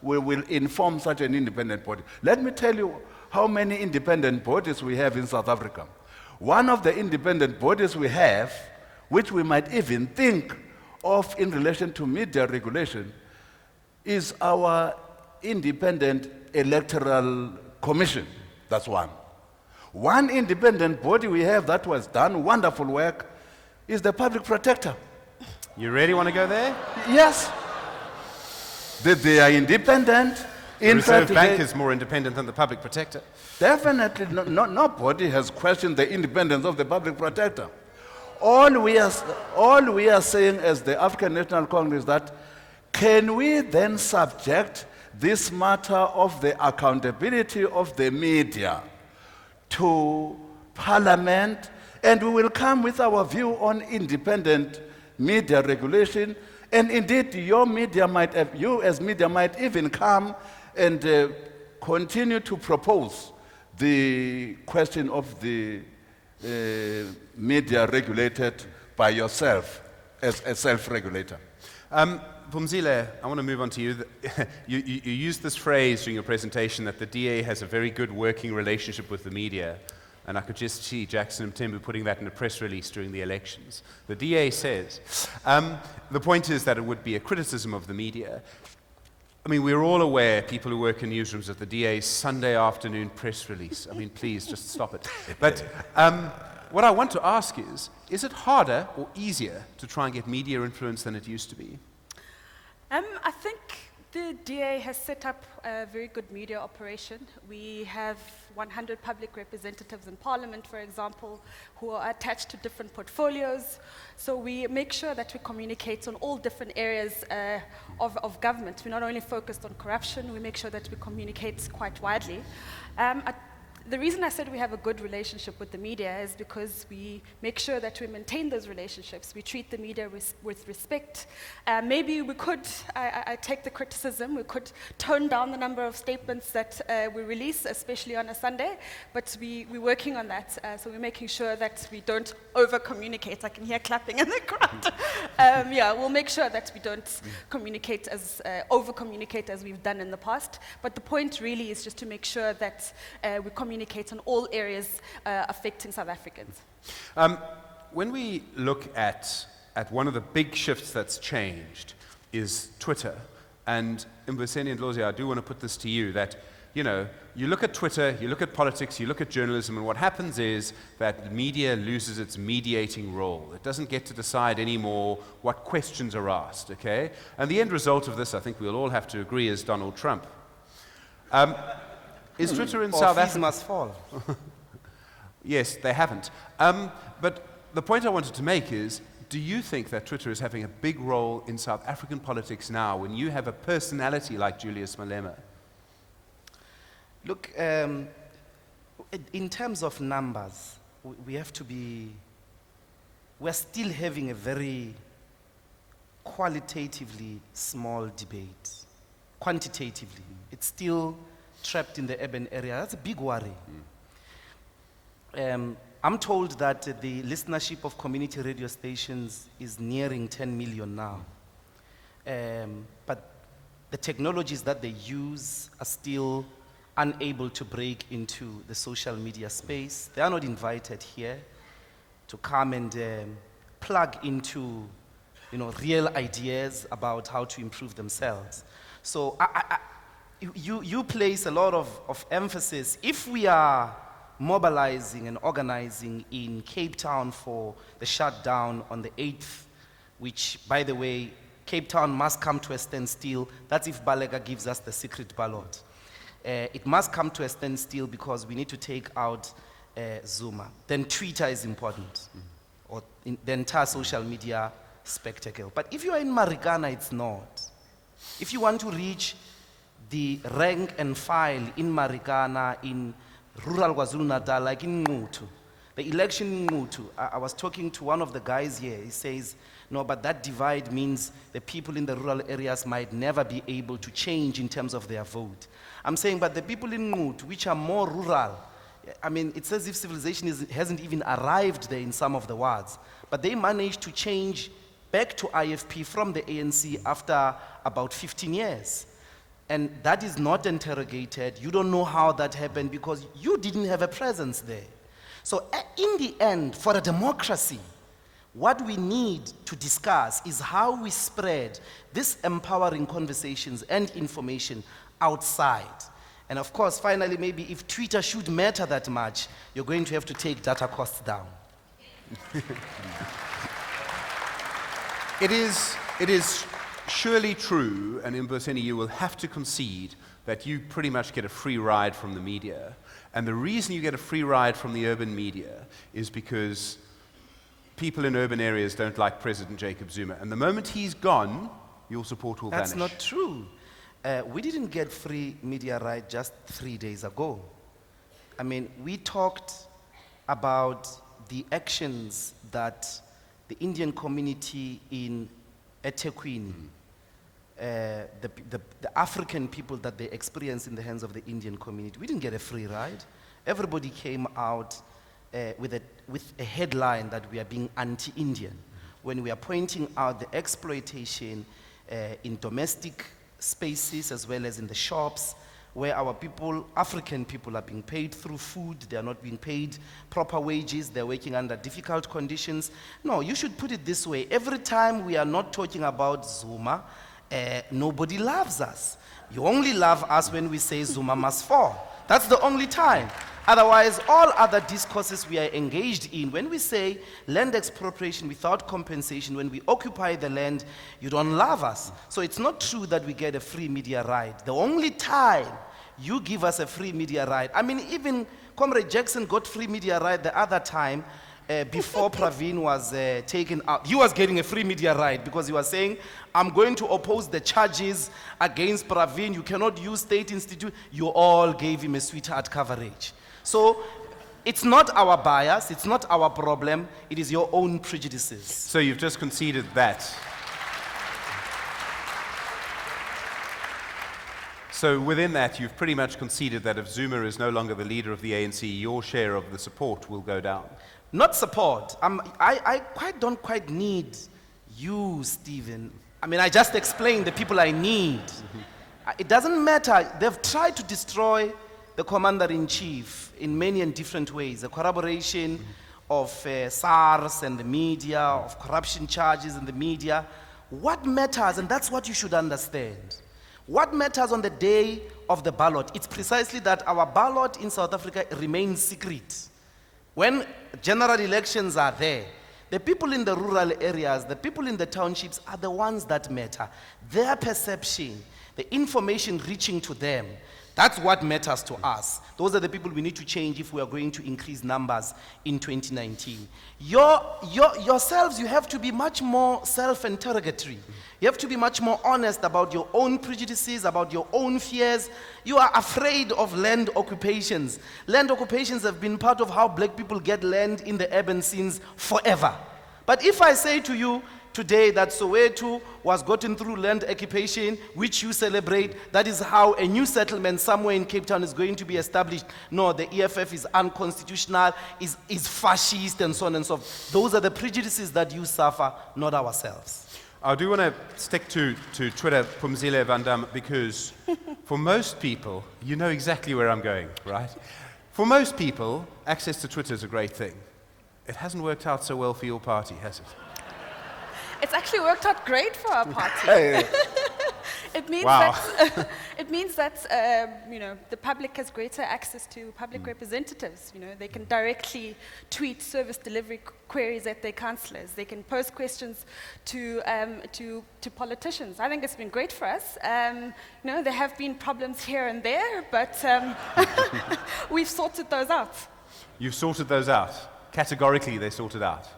will inform such an independent body. Let me tell you how many independent bodies we have in South Africa. One of the independent bodies we have, which we might even think of in relation to media regulation, is our Independent Electoral Commission. That's one. One independent body we have that was done wonderful work is the Public Protector. You really want to go there? Yes. That they are independent. The In Reserve fact, Bank they- is more independent than the public protector. Definitely, nobody has questioned the independence of the public protector. All we are saying as the African National Congress is that can we then subject this matter of the accountability of the media to Parliament, and we will come with our view on independent media regulation, and indeed you as media might even come and continue to propose the question of the media regulated by yourself as a self-regulator. Phumzile, I want to move on to you. You used this phrase during your presentation that the DA has a very good working relationship with the media. And I could just see Jackson Mthembu putting that in a press release during the elections. The DA says, the point is that it would be a criticism of the media. I mean, we're all aware, people who work in newsrooms, of the DA's Sunday afternoon press release. I mean, please, just stop it. But what I want to ask is it harder or easier to try and get media influence than it used to be? I think the DA has set up a very good media operation. We have 100 public representatives in Parliament, for example, who are attached to different portfolios. So we make sure that we communicate on all different areas of government. We're not only focused on corruption, we make sure that we communicate quite widely. The reason I said we have a good relationship with the media is because we make sure that we maintain those relationships. We treat the media with respect. Maybe we could, I take the criticism, we could tone down the number of statements that we release, especially on a Sunday, but we're working on that. So we're making sure that we don't over-communicate. I can hear clapping in the crowd. Yeah, we'll make sure that we don't communicate as, over-communicate as we've done in the past. But the point really is just to make sure that we communicate on all areas affecting South Africans. When we look at one of the big shifts that's changed is Twitter. And Mbuyiseni and Ndlozi, I do want to put this to you, that you look at Twitter, you look at politics, you look at journalism, and what happens is that media loses its mediating role. It doesn't get to decide anymore what questions are asked, okay? And the end result of this, I think we'll all have to agree, is Donald Trump. Is Twitter in South Africa? must fall. Yes, they haven't. But the point I wanted to make is, do you think that Twitter is having a big role in South African politics now when you have a personality like Julius Malema? Look, in terms of numbers, we have to be, we're still having a very qualitatively small debate. Quantitatively, it's still trapped in the urban area. That's a big worry. I'm told that the listenership of community radio stations is nearing 10 million now. But the technologies that they use are still unable to break into the social media space. They are not invited here to come and plug into real ideas about how to improve themselves. So you place a lot of emphasis. If we are mobilizing and organizing in Cape Town for the shutdown on the 8th, which, by the way, Cape Town must come to a standstill. That's if Balega gives us the secret ballot. It must come to a standstill because we need to take out Zuma. Then Twitter is important, or the entire social media spectacle. But if you are in Marikana, it's not. If you want to reach the rank and file in Marikana, in rural KwaZulu-Natal, like in Ngutu, the election in Ngutu, I was talking to one of the guys here. He says, no, but that divide means the people in the rural areas might never be able to change in terms of their vote. I'm saying, but the people in Ngutu, which are more rural, I mean, it's as if civilization hasn't even arrived there in some of the wards, but they managed to change back to IFP from the ANC after about 15 years. And that is not interrogated. You don't know how that happened because you didn't have a presence there. So in the end, for a democracy, what we need to discuss is how we spread these empowering conversations and information outside. And of course, finally, maybe if Twitter should matter that much, you're going to have to take data costs down. It is surely true, and Mbuyiseni, you will have to concede that you pretty much get a free ride from the media. And the reason you get a free ride from the urban media is because people in urban areas don't like President Jacob Zuma. And the moment he's gone, your support will vanish. That's not true. We didn't get free media right just 3 days ago. I mean, we talked about the actions that the Indian community in eThekwini, the African people that they experience in the hands of the Indian community. We didn't get a free ride. Everybody came out with a headline that we are being anti-Indian, when we are pointing out the exploitation in domestic spaces as well as in the shops, where our people, African people, are being paid through food. They are not being paid proper wages. They're working under difficult conditions. No, you should put it this way. Every time we are not talking about Zuma, nobody loves us. You only love us when we say Zuma must fall. That's the only time. Otherwise, all other discourses we are engaged in, when we say land expropriation without compensation, when we occupy the land, you don't love us. So it's not true that we get a free media right. The only time you give us a free media right, I mean, even Comrade Jackson got free media right the other time before Pravin was taken out. He was getting a free media right because he was saying, I'm going to oppose the charges against Pravin. You cannot use state institute. You all gave him a sweetheart coverage. So it's not our bias, it's not our problem, it is your own prejudices. So you've just conceded that. So within that, you've pretty much conceded that if Zuma is no longer the leader of the ANC, your share of the support will go down. Not support. I don't quite need you, Stephen. I mean, I just explained the people I need. It doesn't matter. They've tried to destroy the commander-in-chief in many and different ways. The corroboration of SARS and the media, of corruption charges in the media. What matters, and that's what you should understand, what matters on the day of the ballot, it's precisely that our ballot in South Africa remains secret. When general elections are there, the people in the rural areas, the people in the townships are the ones that matter. Their perception, the information reaching to them, that's what matters to us. Those are the people we need to change if we are going to increase numbers in 2019. Yourselves, you have to be much more self-interrogatory. You have to be much more honest about your own prejudices, about your own fears. You are afraid of land occupations. Land occupations have been part of how black people get land in the urban scenes forever. But if I say to you today that Soweto was gotten through land occupation, which you celebrate, that is how a new settlement somewhere in Cape Town is going to be established. No, the EFF is unconstitutional, is fascist, and so on and so forth. Those are the prejudices that you suffer, not ourselves. I do want to stick to Twitter, Phumzile van Damme, because for most people, you know exactly where I'm going, right? For most people, access to Twitter is a great thing. It hasn't worked out so well for your party, has it? It's actually worked out great for our party. It means Wow. that it means that the public has greater access to public representatives. You know, they can directly tweet service delivery queries at their councillors. They can pose questions to politicians. I think it's been great for us. There have been problems here and there, but we've sorted those out. You've sorted those out. Categorically, they're sorted out.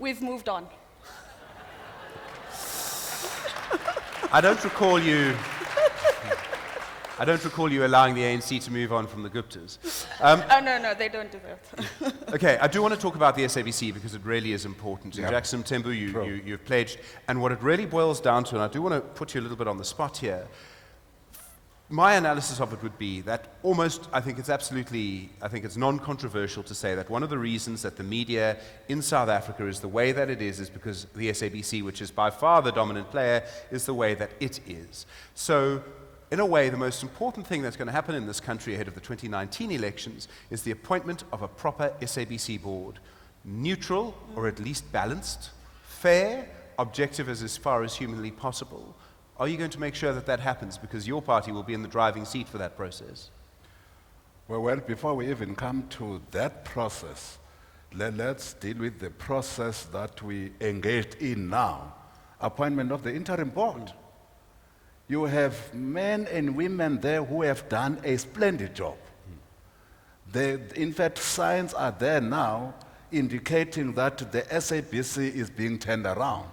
We've moved on. I don't recall you allowing the ANC to move on from the Guptas. Oh, no, they don't do that. Okay, I do want to talk about the SABC because it really is important. Yeah. Jackson Mthembu, you've pledged, and what it really boils down to, and I do want to put you a little bit on the spot here, my analysis of it would be that I think it's non-controversial to say that one of the reasons that the media in South Africa is the way that it is because the SABC, which is by far the dominant player, is the way that it is. So, in a way, the most important thing that's going to happen in this country ahead of the 2019 elections is the appointment of a proper SABC board. Neutral, or at least balanced, fair, objective as far as humanly possible. Are you going to make sure that that happens? Because your party will be in the driving seat for that process. Well, before we even come to that process, let's deal with the process that we engaged in now. appointment of the interim board. You have men and women there who have done a splendid job. In fact, signs are there now indicating that the SABC is being turned around.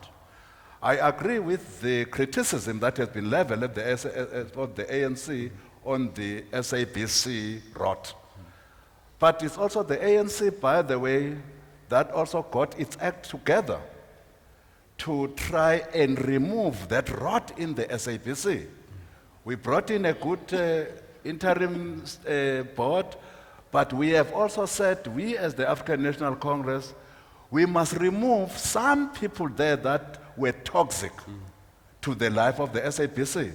I agree with the criticism that has been leveled at the ANC on the SABC rot. But it's also the ANC, by the way, that also got its act together to try and remove that rot in the SABC. We brought in a good interim board, but we have also said, we as the African National Congress, we must remove some people there that were toxic to the life of the SABC.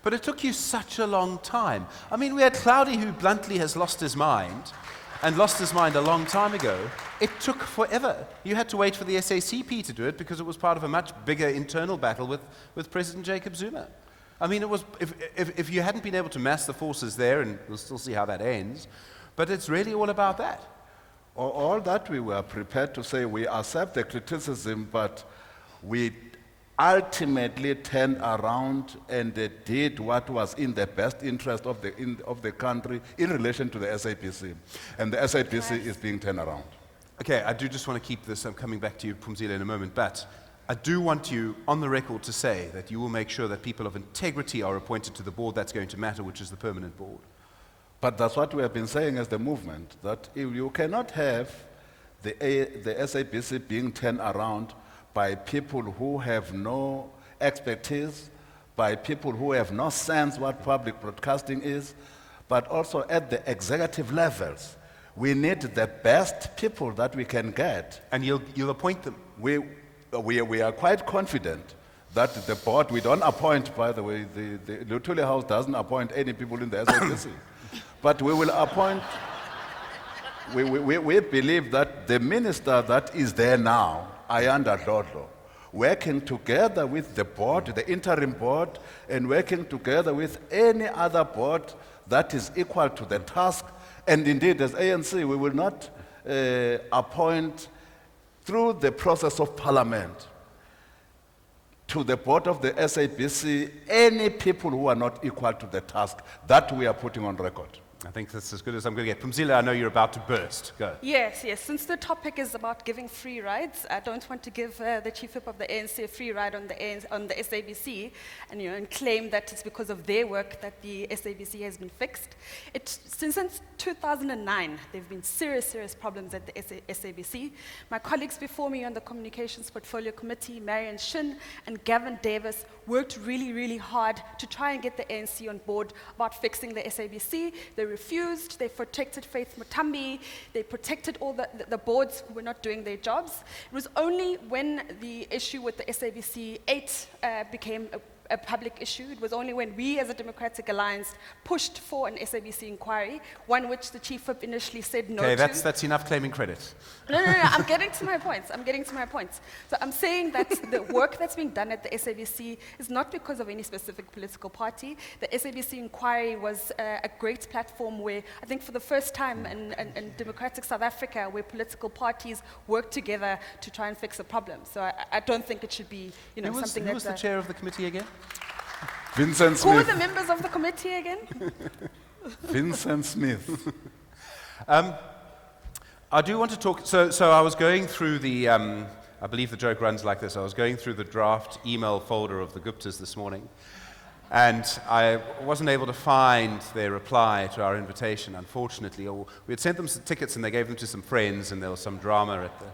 But it took you such a long time. I mean, we had Cloudy, who bluntly has lost his mind, and lost his mind a long time ago. It took forever. You had to wait for the SACP to do it because it was part of a much bigger internal battle with President Jacob Zuma. I mean, it was, if you hadn't been able to mass the forces there, and we'll still see how that ends, but it's really all about that. All that we were prepared to say, we accept the criticism, but we ultimately turned around and did what was in the best interest of the country in relation to the SABC. And the SABC is being turned around. Okay, I do just want to keep this, I'm coming back to you, Phumzile, in a moment, but I do want you on the record to say that you will make sure that people of integrity are appointed to the board that's going to matter, which is the permanent board. But that's what we have been saying as the movement, that if you cannot have the SABC being turned around by people who have no expertise, by people who have no sense what public broadcasting is, but also at the executive levels. We need the best people that we can get. And you'll appoint them? We are quite confident that the board, we don't appoint, by the way, the Luthuli House doesn't appoint any people in the SABC. But we will appoint, we believe that the minister that is there now, Ayanda Ndlozi, working together with the board, the interim board, and working together with any other board that is equal to the task. And indeed, as ANC, we will not appoint through the process of parliament to the board of the SABC any people who are not equal to the task that we are putting on record. I think that's as good as I'm going to get. Phumzile, I know you're about to burst. Go. Yes. Since the topic is about giving free rides, I don't want to give the chief whip of the ANC a free ride on the SABC and claim that it's because of their work that the SABC has been fixed. Since 2009, there have been serious problems at the SABC. My colleagues before me on the Communications Portfolio Committee, Marion Shin and Gavin Davis, worked really hard to try and get the ANC on board about fixing the SABC. They refused. They protected Faith Mutambi. They protected all the boards who were not doing their jobs. It was only when the issue with the SABC 8 became a public issue. It was only when we as a Democratic Alliance pushed for an SABC inquiry, one which the chief whip initially said no to. Okay, that's enough claiming credit. No, I'm getting to my points. So I'm saying that the work that's being done at the SABC is not because of any specific political party. The SABC inquiry was a great platform where I think for the first time in democratic South Africa where political parties work together to try and fix a problem. So I don't think it should be something that's... Who was the chair of the committee again? Vincent Who Smith. are the members of the committee again? Vincent Smith. I do want to talk, so I was going through the, I believe the joke runs like this, I was going through the draft email folder of the Guptas this morning, and I wasn't able to find their reply to our invitation, unfortunately. We had sent them some tickets and they gave them to some friends and there was some drama at the...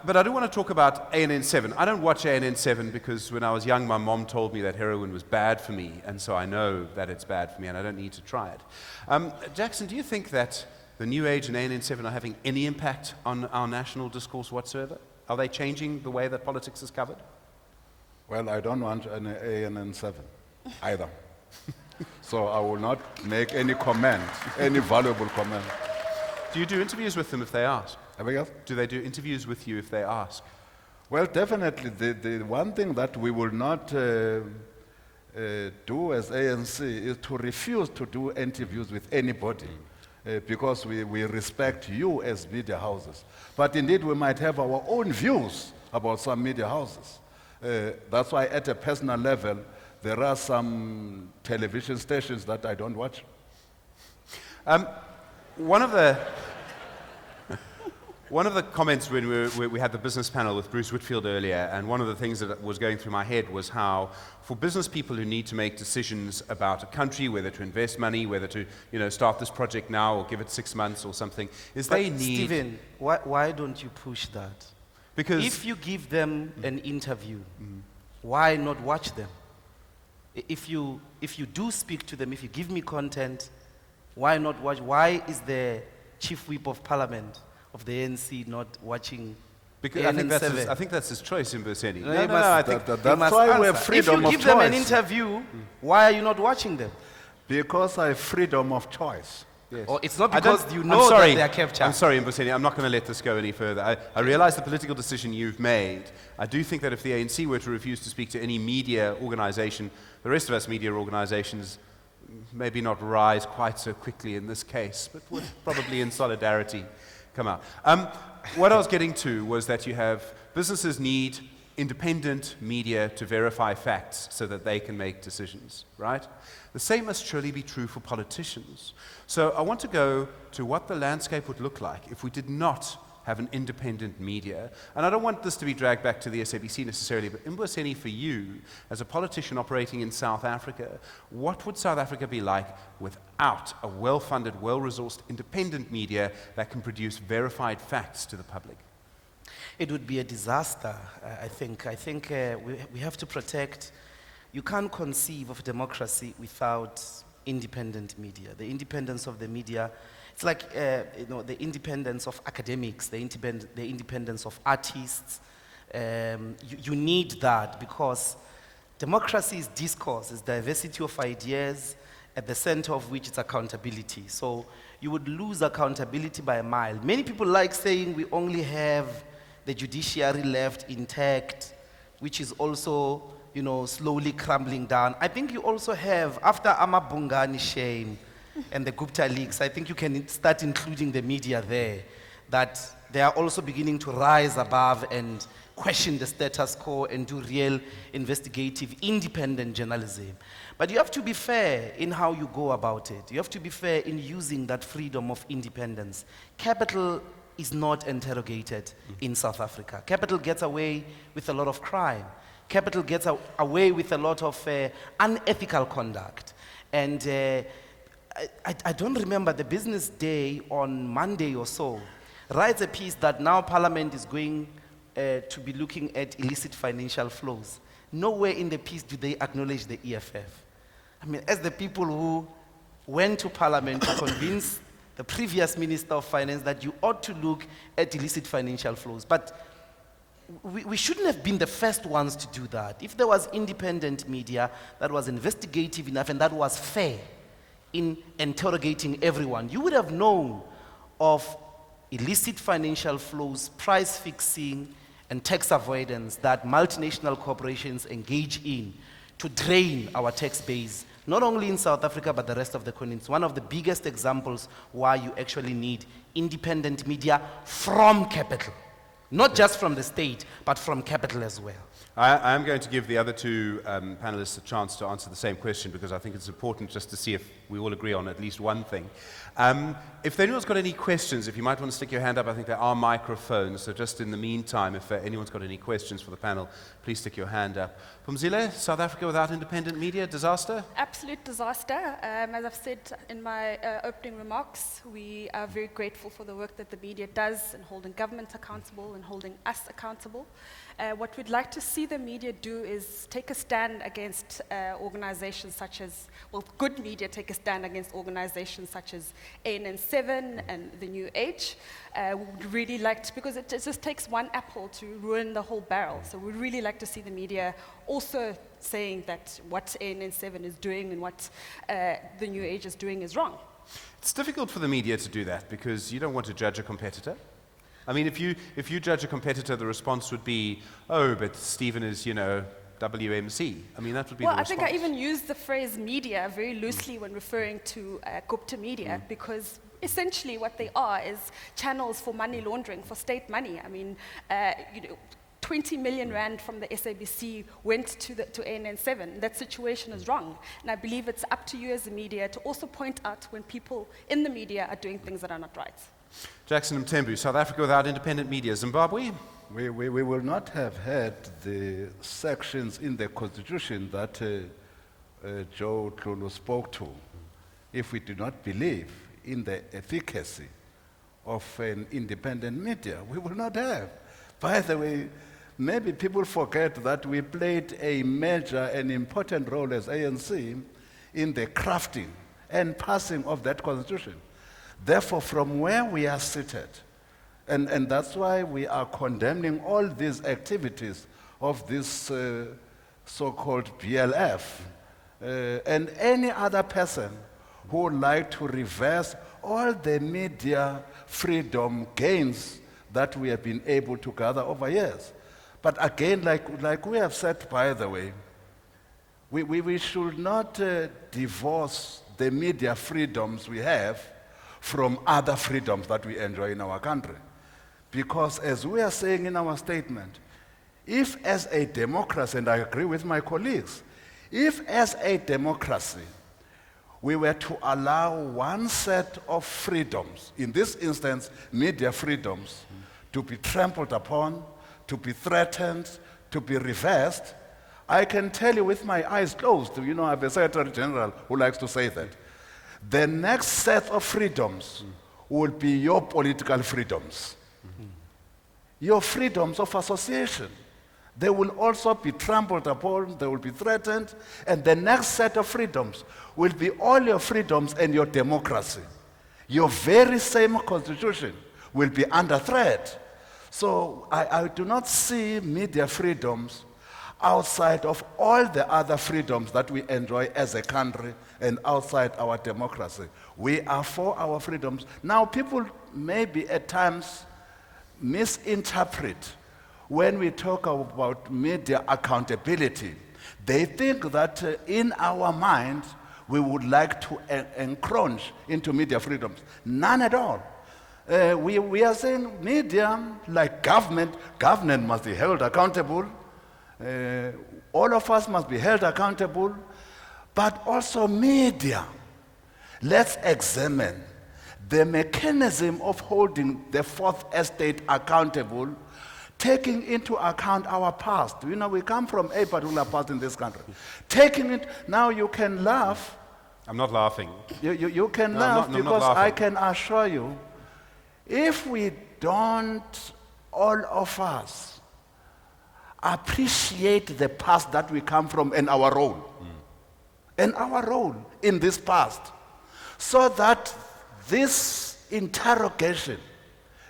But I do want to talk about ANN7. I don't watch ANN7 because when I was young, my mom told me that heroin was bad for me, and so I know that it's bad for me, and I don't need to try it. Jackson, do you think that the New Age and ANN7 are having any impact on our national discourse whatsoever? Are they changing the way that politics is covered? Well, I don't want an ANN7 either. So I will not make any comment, any valuable comment. Do you do interviews with them if they ask? Do they do interviews with you if they ask? Well, definitely. The one thing that we will not do as ANC is to refuse to do interviews with anybody because we respect you as media houses. But indeed, we might have our own views about some media houses. That's why at a personal level, there are some television stations that I don't watch. One of the comments when we had the business panel with Bruce Whitfield earlier, and one of the things that was going through my head was how, for business people who need to make decisions about a country, whether to invest money, whether to start this project now or give it 6 months or something, they need. Stephen, why don't you push that? Because if you give them an interview, why not watch them? If you do speak to them, if you give me content, why not watch? Why is the Chief Whip of Parliament of the ANC not watching? Because I think that's his choice in Mbuyiseni. No, I think that's why we have freedom of choice. If you give them an interview, why are you not watching them? Because I have freedom of choice. yes. Or it's not because you know that they are captured. I'm sorry, Mbuyiseni, I'm not going to let this go any further. I realize the political decision you've made. I do think that if the ANC were to refuse to speak to any media organization, the rest of us media organizations maybe not rise quite so quickly in this case, but would probably in solidarity come out. What I was getting to was that you have businesses need independent media to verify facts so that they can make decisions, right? The same must surely be true for politicians. So I want to go to what the landscape would look like if we did not have an independent media. And I don't want this to be dragged back to the SABC necessarily, but Mbuyiseni, for you, as a politician operating in South Africa, what would South Africa be like without a well-funded, well-resourced, independent media that can produce verified facts to the public? It would be a disaster, I think. I think we have to protect. You can't conceive of democracy without independent media. The independence of the media, it's like the independence of academics, the independence of artists. You need that because democracy is discourse, is diversity of ideas, at the center of which is accountability. So you would lose accountability by a mile. Many people like saying we only have the judiciary left intact, which is also, slowly crumbling down. I think you also have, after Amabungani shame and the Gupta leaks, I think you can start including the media there, that they are also beginning to rise above and question the status quo and do real investigative, independent journalism. But you have to be fair in how you go about it. You have to be fair in using that freedom of independence. Capital is not interrogated in South Africa. Capital gets away with a lot of crime. Capital gets away with a lot of unethical conduct. And I don't remember, the Business Day on Monday or so writes a piece that now Parliament is going to be looking at illicit financial flows. Nowhere in the piece do they acknowledge the EFF. I mean, as the people who went to Parliament to convince the previous Minister of Finance that you ought to look at illicit financial flows. But we shouldn't have been the first ones to do that. If there was independent media that was investigative enough and that was fair in interrogating everyone, you would have known of illicit financial flows, price fixing, and tax avoidance that multinational corporations engage in to drain our tax base, not only in South Africa, but the rest of the continent. It's one of the biggest examples why you actually need independent media from capital. Not just from the state, but from capital as well. I am going to give the other two panelists a chance to answer the same question because I think it's important just to see if we all agree on at least one thing. If anyone's got any questions, if you might want to stick your hand up, I think there are microphones. So just in the meantime, if anyone's got any questions for the panel, please stick your hand up. Phumzile, South Africa without independent media, disaster? Absolute disaster. As I've said in my opening remarks, we are very grateful for the work that the media does in holding government accountable and holding us accountable. What we'd like to see the media do is take a stand against organizations such as, good media take a stand against organizations such as ANN7 and the New Age. We'd really like to, because it just takes one apple to ruin the whole barrel. So we'd really like to see the media also saying that what ANN7 is doing and what the New Age is doing is wrong. It's difficult for the media to do that because you don't want to judge a competitor. I mean, if you judge a competitor, the response would be, oh, but Stephen is, WMC. I mean, that would be the response. Well, I think I even use the phrase media very loosely when referring to Gupta media because essentially what they are is channels for money laundering, for state money. I mean, 20 million rand from the SABC went to ANN7. That situation is wrong. And I believe it's up to you as the media to also point out when people in the media are doing things that are not right. Jackson Mthembu, South Africa without independent media. Zimbabwe? We will not have had the sections in the constitution that Joe Tlulu spoke to if we do not believe in the efficacy of an independent media. We will not have. By the way, maybe people forget that we played a major and important role as ANC in the crafting and passing of that constitution. Therefore, from where we are seated, and that's why we are condemning all these activities of this so-called BLF, and any other person who would like to reverse all the media freedom gains that we have been able to gather over years. But again, like we have said, by the way, we should not divorce the media freedoms we have from other freedoms that we enjoy in our country. Because as we are saying in our statement, if as a democracy, and I agree with my colleagues, if as a democracy we were to allow one set of freedoms, in this instance, media freedoms, to be trampled upon, to be threatened, to be reversed, I can tell you with my eyes closed, you know, I have a Secretary General who likes to say that, the next set of freedoms will be your political freedoms. Your freedoms of association. They will also be trampled upon, they will be threatened, and the next set of freedoms will be all your freedoms and your democracy. Your very same constitution will be under threat. So I do not see media freedoms outside of all the other freedoms that we enjoy as a country and outside our democracy. We are for our freedoms. Now, people maybe at times misinterpret when we talk about media accountability. They think that in our mind, we would like to encroach into media freedoms. None at all. We are saying media, like government must be held accountable. All of us must be held accountable. But also media. Let's examine the mechanism of holding the fourth estate accountable, taking into account our past. You know, we come from a particular past in this country. Taking it, now you can laugh. I'm not laughing. You can No, laugh I'm not because laughing. I can assure you, if we don't, all of us, appreciate the past that we come from and our role, and our role in this past, so that this interrogation,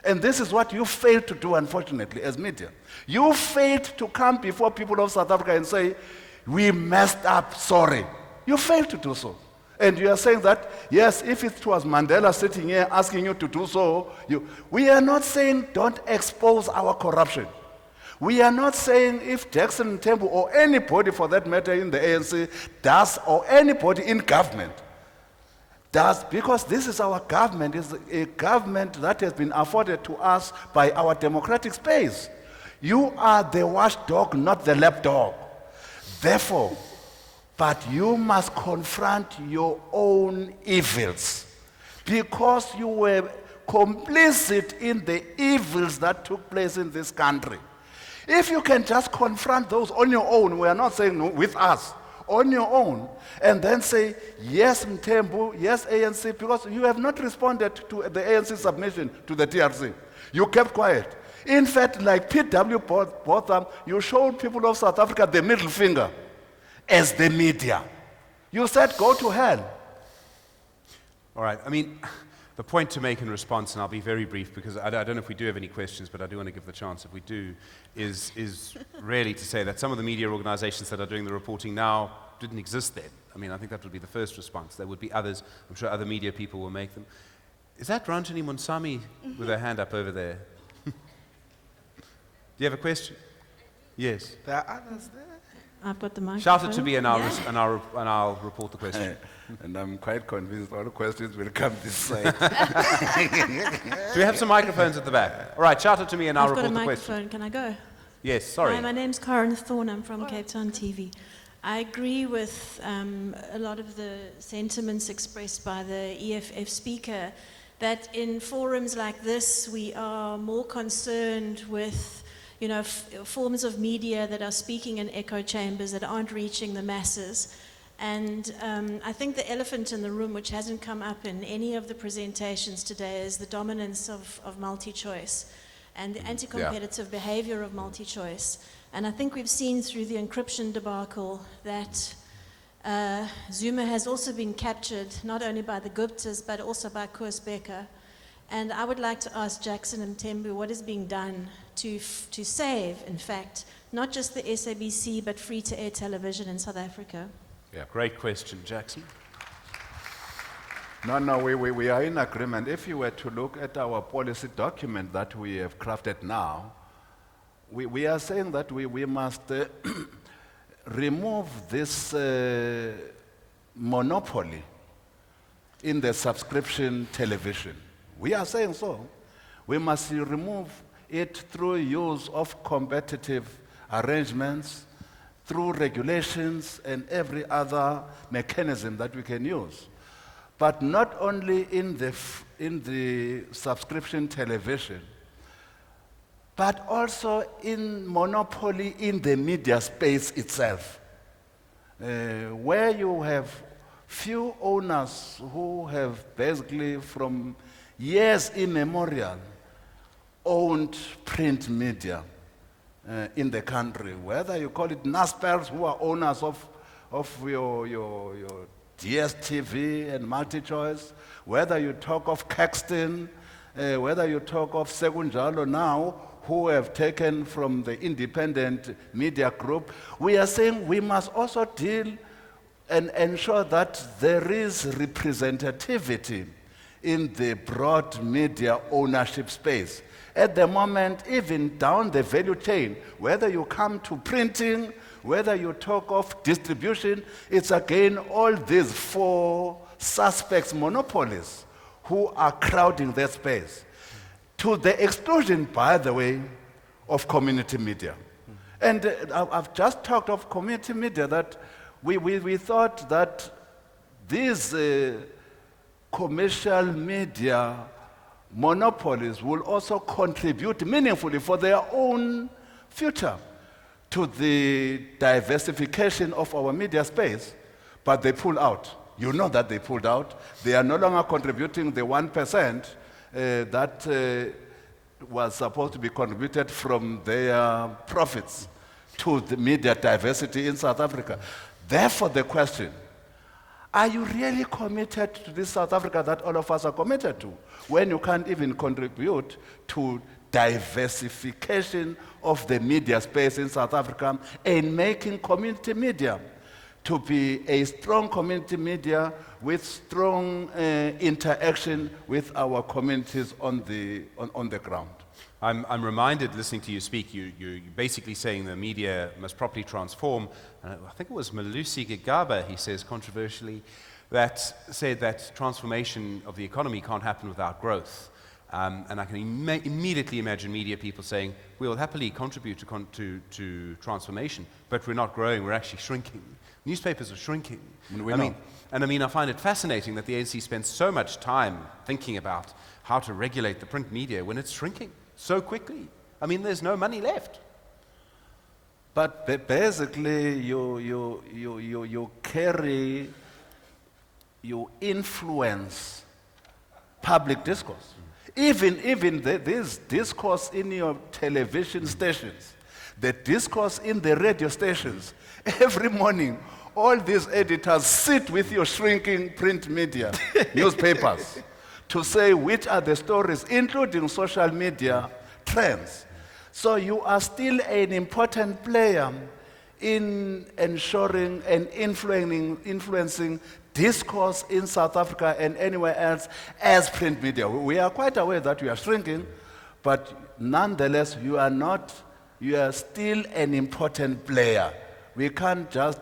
and this is what you failed to do, unfortunately, as media. You failed to come before people of South Africa and say, we messed up, sorry. You failed to do so. And you are saying that, yes, if it was Mandela sitting here asking you to do so, we are not saying don't expose our corruption. We are not saying if Jackson Mthembu or anybody for that matter in the ANC does, or anybody in government does, because this is our government, is a government that has been afforded to us by our democratic space. You are the watchdog, not the lapdog. Therefore, but you must confront your own evils, because you were complicit in the evils that took place in this country. If you can just confront those on your own, we are not saying no, with us, on your own, and then say, yes, Mthembu, yes, ANC, because you have not responded to the ANC submission to the TRC. You kept quiet. In fact, like P.W. Botham, you showed people of South Africa the middle finger as the media. You said, go to hell. All right. I mean, the point to make in response, and I'll be very brief because I don't know if we do have any questions, but I do want to give the chance if we do, is really to say that some of the media organizations that are doing the reporting now didn't exist then. I mean, I think that would be the first response. There would be others. I'm sure other media people will make them. Is that Ranjani Munsami with her hand up over there? Do you have a question? Yes. There are others there. I've got the microphone. Shout it to me and I'll, Yeah. and I'll report the question. And I'm quite convinced all the questions will come this side. Do we have some microphones at the back? All right, shout it to me and I'll I've got a report the question. microphone. Can I go? Yes, sorry. Hi, my name's Karen Thorne. I'm from Cape Town TV. I agree with a lot of the sentiments expressed by the EFF speaker, that in forums like this, we are more concerned with, forms of media that are speaking in echo chambers that aren't reaching the masses. And I think the elephant in the room, which hasn't come up in any of the presentations today, is the dominance of multi-choice and the anti-competitive behavior of multi-choice. And I think we've seen through the encryption debacle that Zuma has also been captured, not only by the Guptas, but also by Koos Bekker. And I would like to ask Jackson and Tembu, what is being done to save, in fact, not just the SABC, but free-to-air television in South Africa? Yeah, great question, Jackson. No, we are in agreement. If you were to look at our policy document that we have crafted now, we are saying that we must remove this monopoly in the subscription television. We are saying so. We must remove it through use of competitive arrangements, through regulations and every other mechanism that we can use. But not only in the subscription television, but also in monopoly in the media space itself, where you have few owners who have basically from years immemorial owned print media in the country, whether you call it Naspers, who are owners of your DSTV and MultiChoice, whether you talk of Caxton, whether you talk of Sekunjalo now, who have taken from the independent media group, we are saying we must also deal and ensure that there is representativity in the broad media ownership space. At the moment, even down the value chain, whether you come to printing, whether you talk of distribution, it's again all these four suspects, monopolies, who are crowding that space. To the exclusion, by the way, of community media. And I've just talked of community media, that we thought that these commercial media monopolies will also contribute meaningfully for their own future to the diversification of our media space, but they pull out. You know that they pulled out. They are no longer contributing the 1% that was supposed to be contributed from their profits to the media diversity in South Africa. Therefore, the question, are you really committed to this South Africa that all of us are committed to, when you can't even contribute to diversification of the media space in South Africa and making community media to be a strong community media with strong interaction with our communities on the ground? I'm reminded, listening to you speak, you're basically saying the media must properly transform. I think it was Malusi Gigaba, he says controversially, that said that transformation of the economy can't happen without growth. And I can immediately imagine media people saying, we'll happily contribute to transformation, but we're not growing, we're actually shrinking. Newspapers are shrinking. I find it fascinating that the ANC spends so much time thinking about how to regulate the print media when it's shrinking so quickly. There's no money left. But basically, you carry, you influence public discourse. Even this discourse in your television stations, the discourse in the radio stations, every morning, all these editors sit with your shrinking print media, newspapers, to say which are the stories, including social media trends. So you are still an important player in ensuring and influencing discourse in South Africa and anywhere else as print media. We are quite aware that we are shrinking, but nonetheless, you are still an important player. We can't just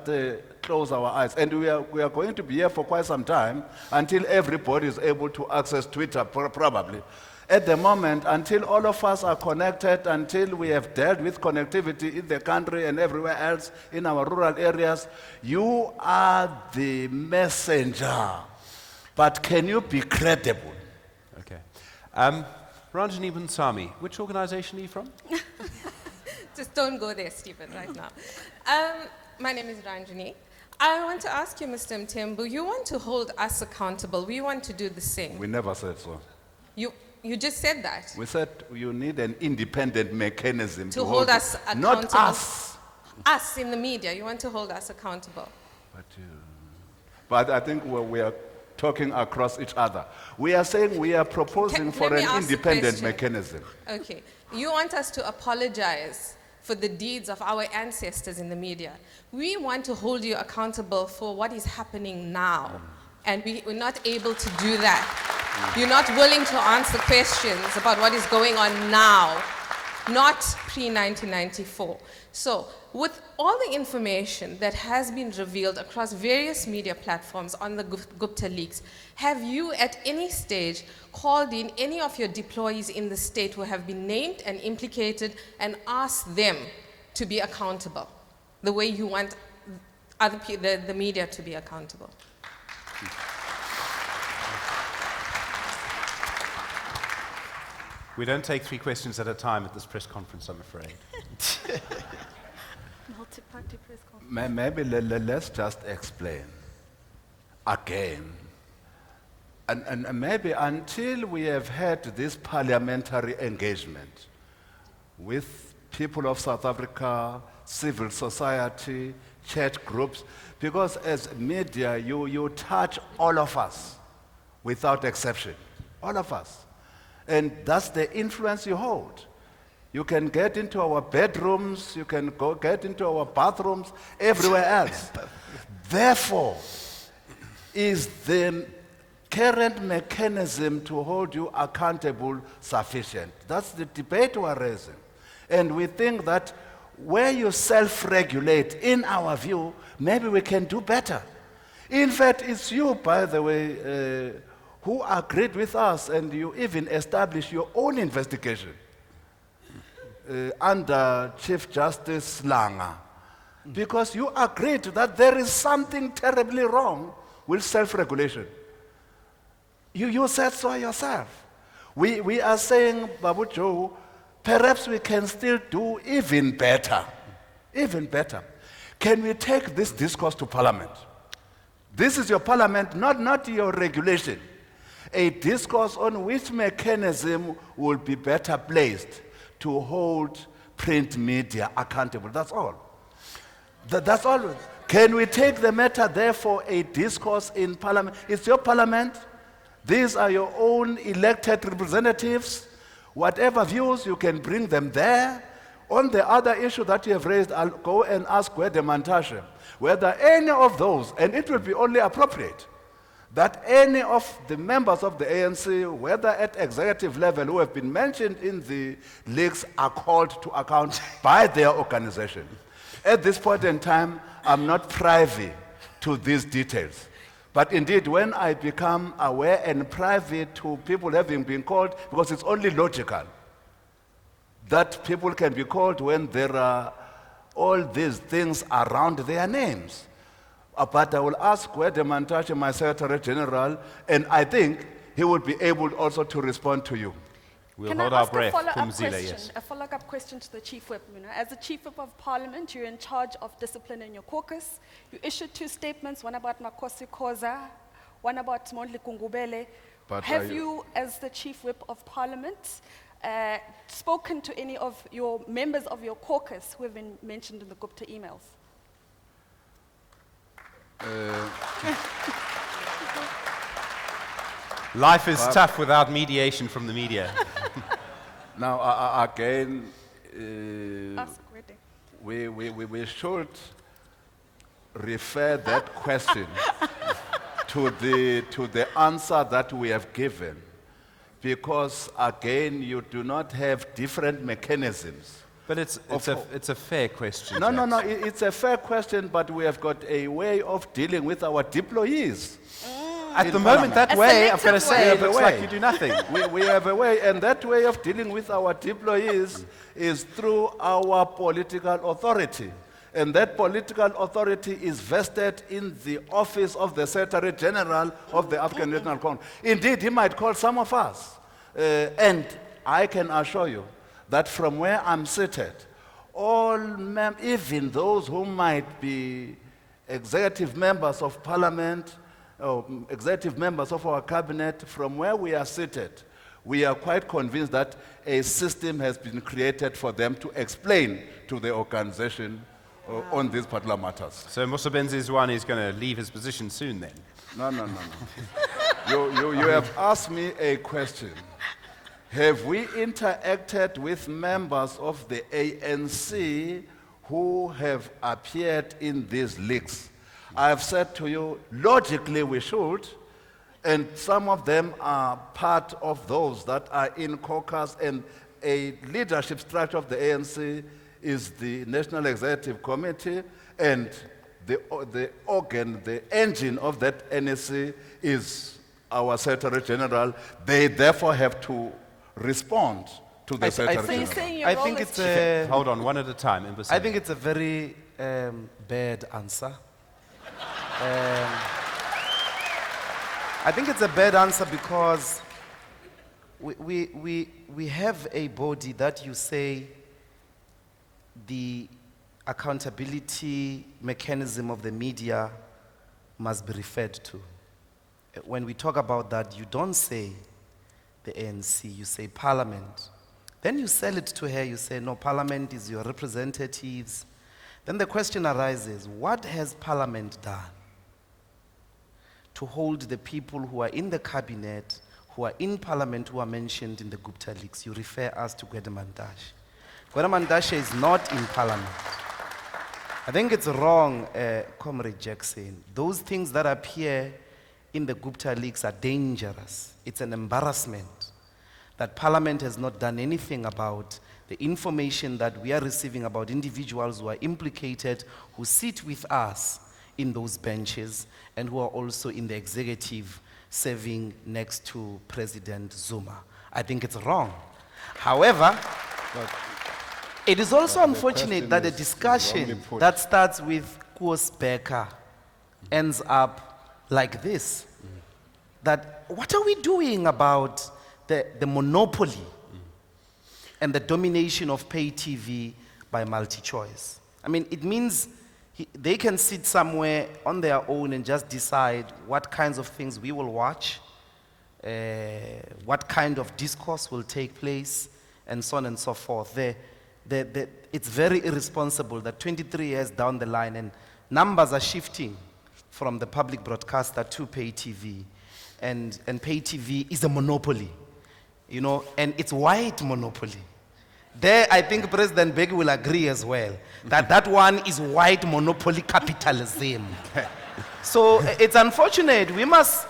close our eyes. And we are going to be here for quite some time until everybody is able to access Twitter, probably. At the moment, until all of us are connected, until we have dealt with connectivity in the country and everywhere else in our rural areas, you are the messenger. But can you be credible? Okay. Ranjani Bunsami, which organization are you from? Just don't go there, Stephen, right now. My name is Ranjani. I want to ask you, Mr. Mtembu, you want to hold us accountable. We want to do the same. We never said so. You just said that. We said you need an independent mechanism To hold us accountable. Not us. Us in the media, you want to hold us accountable. But I think we are talking across each other. We are saying we are proposing for let me an ask the independent question. mechanism. Okay. You want us to apologize for the deeds of our ancestors in the media. We want to hold you accountable for what is happening now. And we're not able to do that. You're not willing to answer questions about what is going on now, not pre-1994. So, with all the information that has been revealed across various media platforms on the Gupta leaks, have you at any stage called in any of your deployees in the state who have been named and implicated and asked them to be accountable, the way you want the media to be accountable? We don't take 3 questions at a time at this press conference, I'm afraid. Multi-party press conference. Maybe let's just explain again. And maybe until we have had this parliamentary engagement with people of South Africa, civil society, church groups, because as media, you touch all of us without exception, all of us. And that's the influence you hold. You can get into our bedrooms, you can get into our bathrooms, everywhere else. Therefore, is the current mechanism to hold you accountable sufficient? That's the debate we're raising. And we think that where you self-regulate, in our view, maybe we can do better. In fact, it's you, by the way, who agreed with us, and you even established your own investigation under Chief Justice Langa, because you agreed that there is something terribly wrong with self-regulation. You said so yourself. We are saying, Babu Joe, perhaps we can still do even better. Even better. Can we take this discourse to Parliament? This is your Parliament, not your regulation. A discourse on which mechanism will be better placed to hold print media accountable. That's all. That's all. Can we take the matter, therefore, a discourse in Parliament? It's your Parliament. These are your own elected representatives. Whatever views, you can bring them there. On the other issue that you have raised, I'll go and ask Gwede Mantashe whether any of those, and it will be only appropriate, that any of the members of the ANC, whether at executive level who have been mentioned in the leaks, are called to account by their organization. At this point in time, I'm not privy to these details. But indeed, when I become aware and privy to people having been called, because it's only logical that people can be called when there are all these things around their names. But I will ask Gwede Mantashe, my Secretary General, and I think he will be able also to respond to you. We'll Can hold I our ask breath. a follow-up Phumzile, question? yes. A follow-up question to the Chief Whip. As the Chief Whip of Parliament, you're in charge of discipline in your caucus. You issued 2 statements, one about Makosi Khoza, one about Mondli Kungubele. But Have you, as the Chief Whip of Parliament, spoken to any of your members of your caucus who have been mentioned in the Gupta emails? Life is tough without mediation from the media. Now, again, Ask Gwede. we should refer that question to the answer that we have given, because again, you do not have different mechanisms. But it's a fair question. No, it's a fair question, but we have got a way of dealing with our deployees. At in the moment, Parliament. that A way, I've got to selective say, way. it looks like you do nothing. We have a way, and that way of dealing with our deployees is through our political authority. And that political authority is vested in the office of the Secretary General of the African National Congress. Indeed, he might call some of us. And I can assure you that from where I'm seated, even those who might be executive members of Parliament, or executive members of our cabinet, from where we are seated, we are quite convinced that a system has been created for them to explain to the organization on these particular matters. So Musabenzi Zwane is going to leave his position soon then? No. You have asked me a question. Have we interacted with members of the ANC who have appeared in these leaks? I have said to you, logically we should, and some of them are part of those that are in caucus, and a leadership structure of the ANC is the National Executive Committee, and the organ, the engine of that NEC is our Secretary General. They therefore have to respond to the Secretary So you're General. saying your I role think is it's Hold on, one at a time. Mbuyiseni. I think it's a very bad answer. I think it's a bad answer because we have a body that you say the accountability mechanism of the media must be referred to. When we talk about that, you don't say the ANC, you say Parliament. Then you sell it to her, you say, no, Parliament is your representatives. Then the question arises, what has Parliament done to hold the people who are in the cabinet, who are in Parliament, who are mentioned in the Gupta leaks? You refer us to Gwede Mantashe. Gwede Mantashe is not in Parliament. I think it's wrong, Comrade Jackson. Those things that appear in the Gupta leaks are dangerous. It's an embarrassment that Parliament has not done anything about the information that we are receiving about individuals who are implicated, who sit with us in those benches, and who are also in the executive serving next to President Zuma. I think it's wrong. However, it is also unfortunate that a discussion that starts with Koos Becker ends up like this. That what are we doing about the monopoly and the domination of pay TV by MultiChoice? I mean, it means they can sit somewhere on their own and just decide what kinds of things we will watch, what kind of discourse will take place, and so on and so forth. It's very irresponsible that 23 years down the line, and numbers are shifting from the public broadcaster to pay TV, and pay TV is a monopoly, you know, and it's white monopoly. There, I think President Begi will agree as well, that one is white monopoly capitalism. So it's unfortunate. We must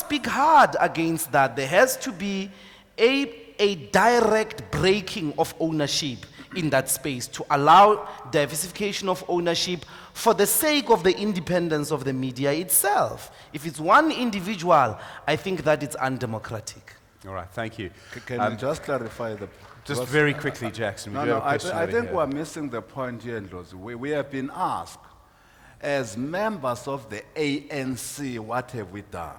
speak hard against that. There has to be a direct breaking of ownership in that space to allow diversification of ownership for the sake of the independence of the media itself. If it's one individual, I think that it's undemocratic. All right, thank you. Can I just clarify the... Just very quickly, Jackson. We do have a question I over think here. we're missing the point here, Ndlozi. We have been asked, as members of the ANC, what have we done?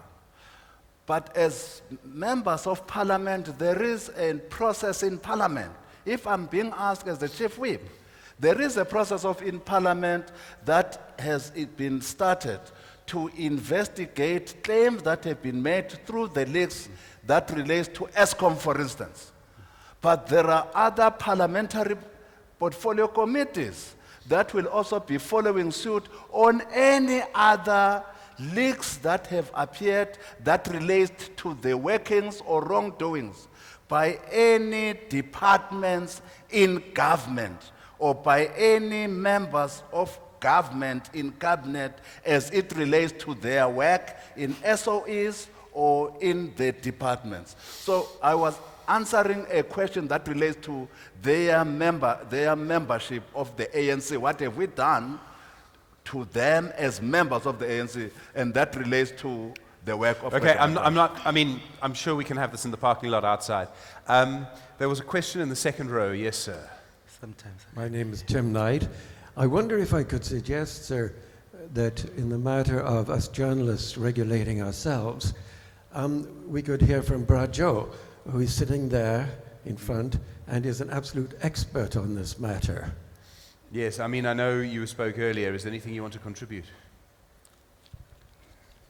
But as members of Parliament, there is a process in Parliament. If I'm being asked as the Chief Whip, there is a process in Parliament that has been started to investigate claims that have been made through the leaks that relates to ESCOM, for instance. But there are other parliamentary portfolio committees that will also be following suit on any other leaks that have appeared that relate to the workings or wrongdoings by any departments in government or by any members of government in cabinet as it relates to their work in SOEs or in the departments. So I was answering a question that relates to their membership of the ANC. What have we done to them as members of the ANC? And that relates to the work of Okay, the I'm sure we can have this in the parking lot outside. There was a question in the second row. Yes, sir. Sometimes. My name is Tim Knight. I wonder if I could suggest, sir, that in the matter of us journalists regulating ourselves, we could hear from Brajo, who is sitting there in front and is an absolute expert on this matter. Yes, I know you spoke earlier. Is there anything you want to contribute?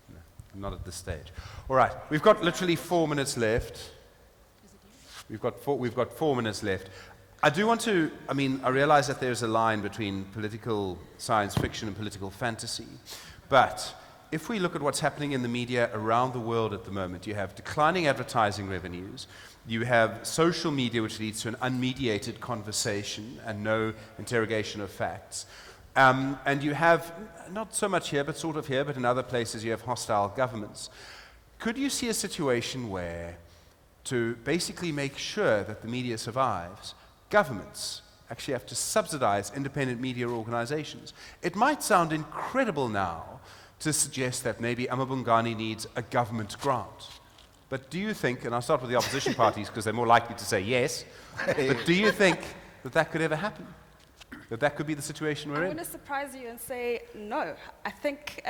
No, not at this stage. All right, we've got literally 4 minutes left. We've got 4 minutes left. I do want to, I realize that there's a line between political science fiction and political fantasy, but if we look at what's happening in the media around the world at the moment, you have declining advertising revenues, you have social media which leads to an unmediated conversation and no interrogation of facts, and you have, not so much here, but sort of here, but in other places you have hostile governments. Could you see a situation where, to basically make sure that the media survives, governments actually have to subsidize independent media organizations? It might sound incredible now to suggest that maybe Amabungani needs a government grant. But do you think, and I'll start with the opposition parties because they're more likely to say yes, but do you think that that could ever happen? That could be the situation we're I'm in? going to surprise you and say no. I think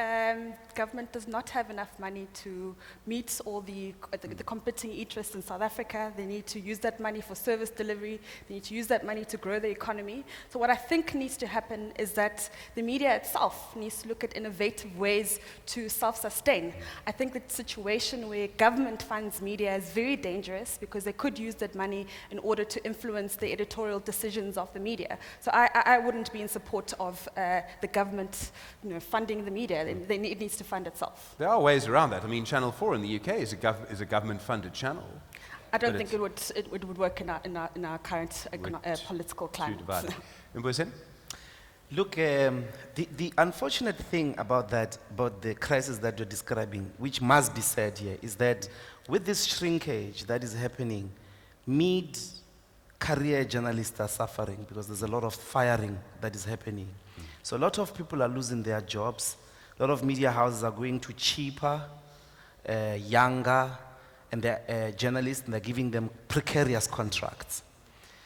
government does not have enough money to meet all the competing interests in South Africa. They need to use that money for service delivery. They need to use that money to grow the economy. So what I think needs to happen is that the media itself needs to look at innovative ways to self-sustain. I think the situation where government funds media is very dangerous because they could use that money in order to influence the editorial decisions of the media. So I wouldn't be in support of the government funding the media. It needs to fund itself. There are ways around that. Channel 4 in the UK is a government-funded channel. I don't think it would work in our current political climate. Mbuyiseni? Look, the unfortunate thing about the crisis that you're describing, which must be said here, is that with this shrinkage that is happening, mid-career journalists are suffering because there's a lot of firing that is happening. So a lot of people are losing their jobs. A lot of media houses are going to cheaper, younger, and they're journalists, and they're giving them precarious contracts.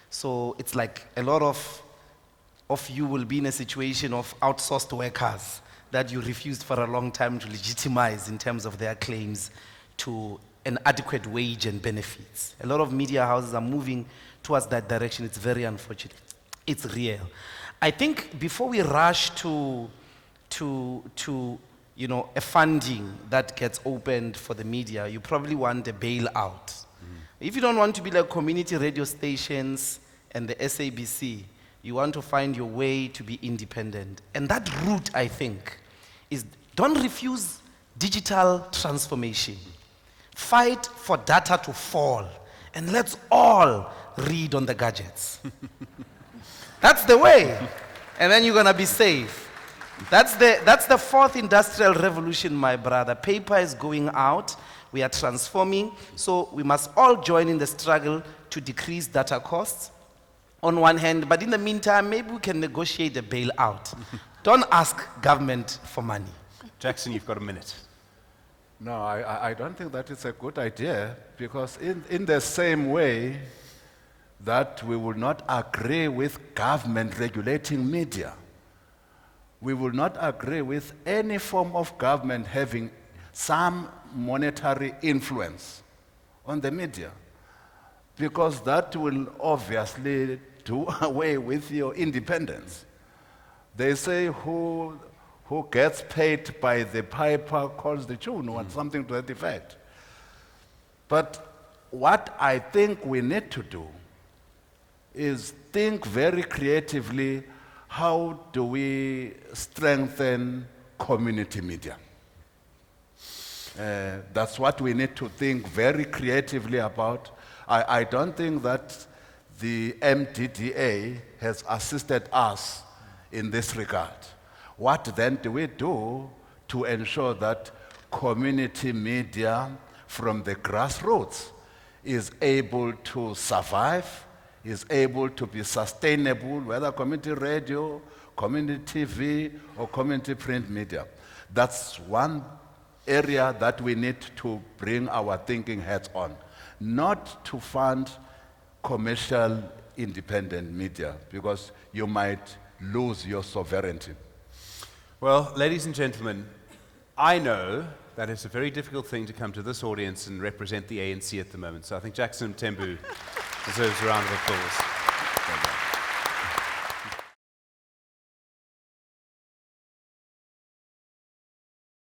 So it's like a lot of you will be in a situation of outsourced workers that you refused for a long time to legitimize in terms of their claims to an adequate wage and benefits. A lot of media houses are moving towards that direction. It's very unfortunate. It's real. I think before we rush to a funding that gets opened for the media, you probably want a bailout. If you don't want to be like community radio stations and the SABC, you want to find your way to be independent. And that route, I think, is don't refuse digital transformation. Fight for data to fall, and let's all read on the gadgets. That's the way. And then you're going to be safe. That's the fourth industrial revolution, my brother. Paper is going out. We are transforming. So we must all join in the struggle to decrease data costs on one hand. But in the meantime, maybe we can negotiate a bailout. Don't ask government for money. Jackson, you've got a minute. No, I don't think that is a good idea, because in the same way that we will not agree with government regulating media, we will not agree with any form of government having some monetary influence on the media, because that will obviously do away with your independence. They say who gets paid by the piper calls the tune, or something to that effect. But what I think we need to do is think very creatively, how do we strengthen community media? That's what we need to think very creatively about. I don't think that the MDDA has assisted us in this regard. What then do we do to ensure that community media from the grassroots is able to survive, is able to be sustainable, whether community radio, community TV, or community print media? That's one area that we need to bring our thinking hats on, not to fund commercial independent media, because you might lose your sovereignty. Well, ladies and gentlemen, I know that it's a very difficult thing to come to this audience and represent the ANC at the moment. So I think Jackson Mthembu deserves a round of applause.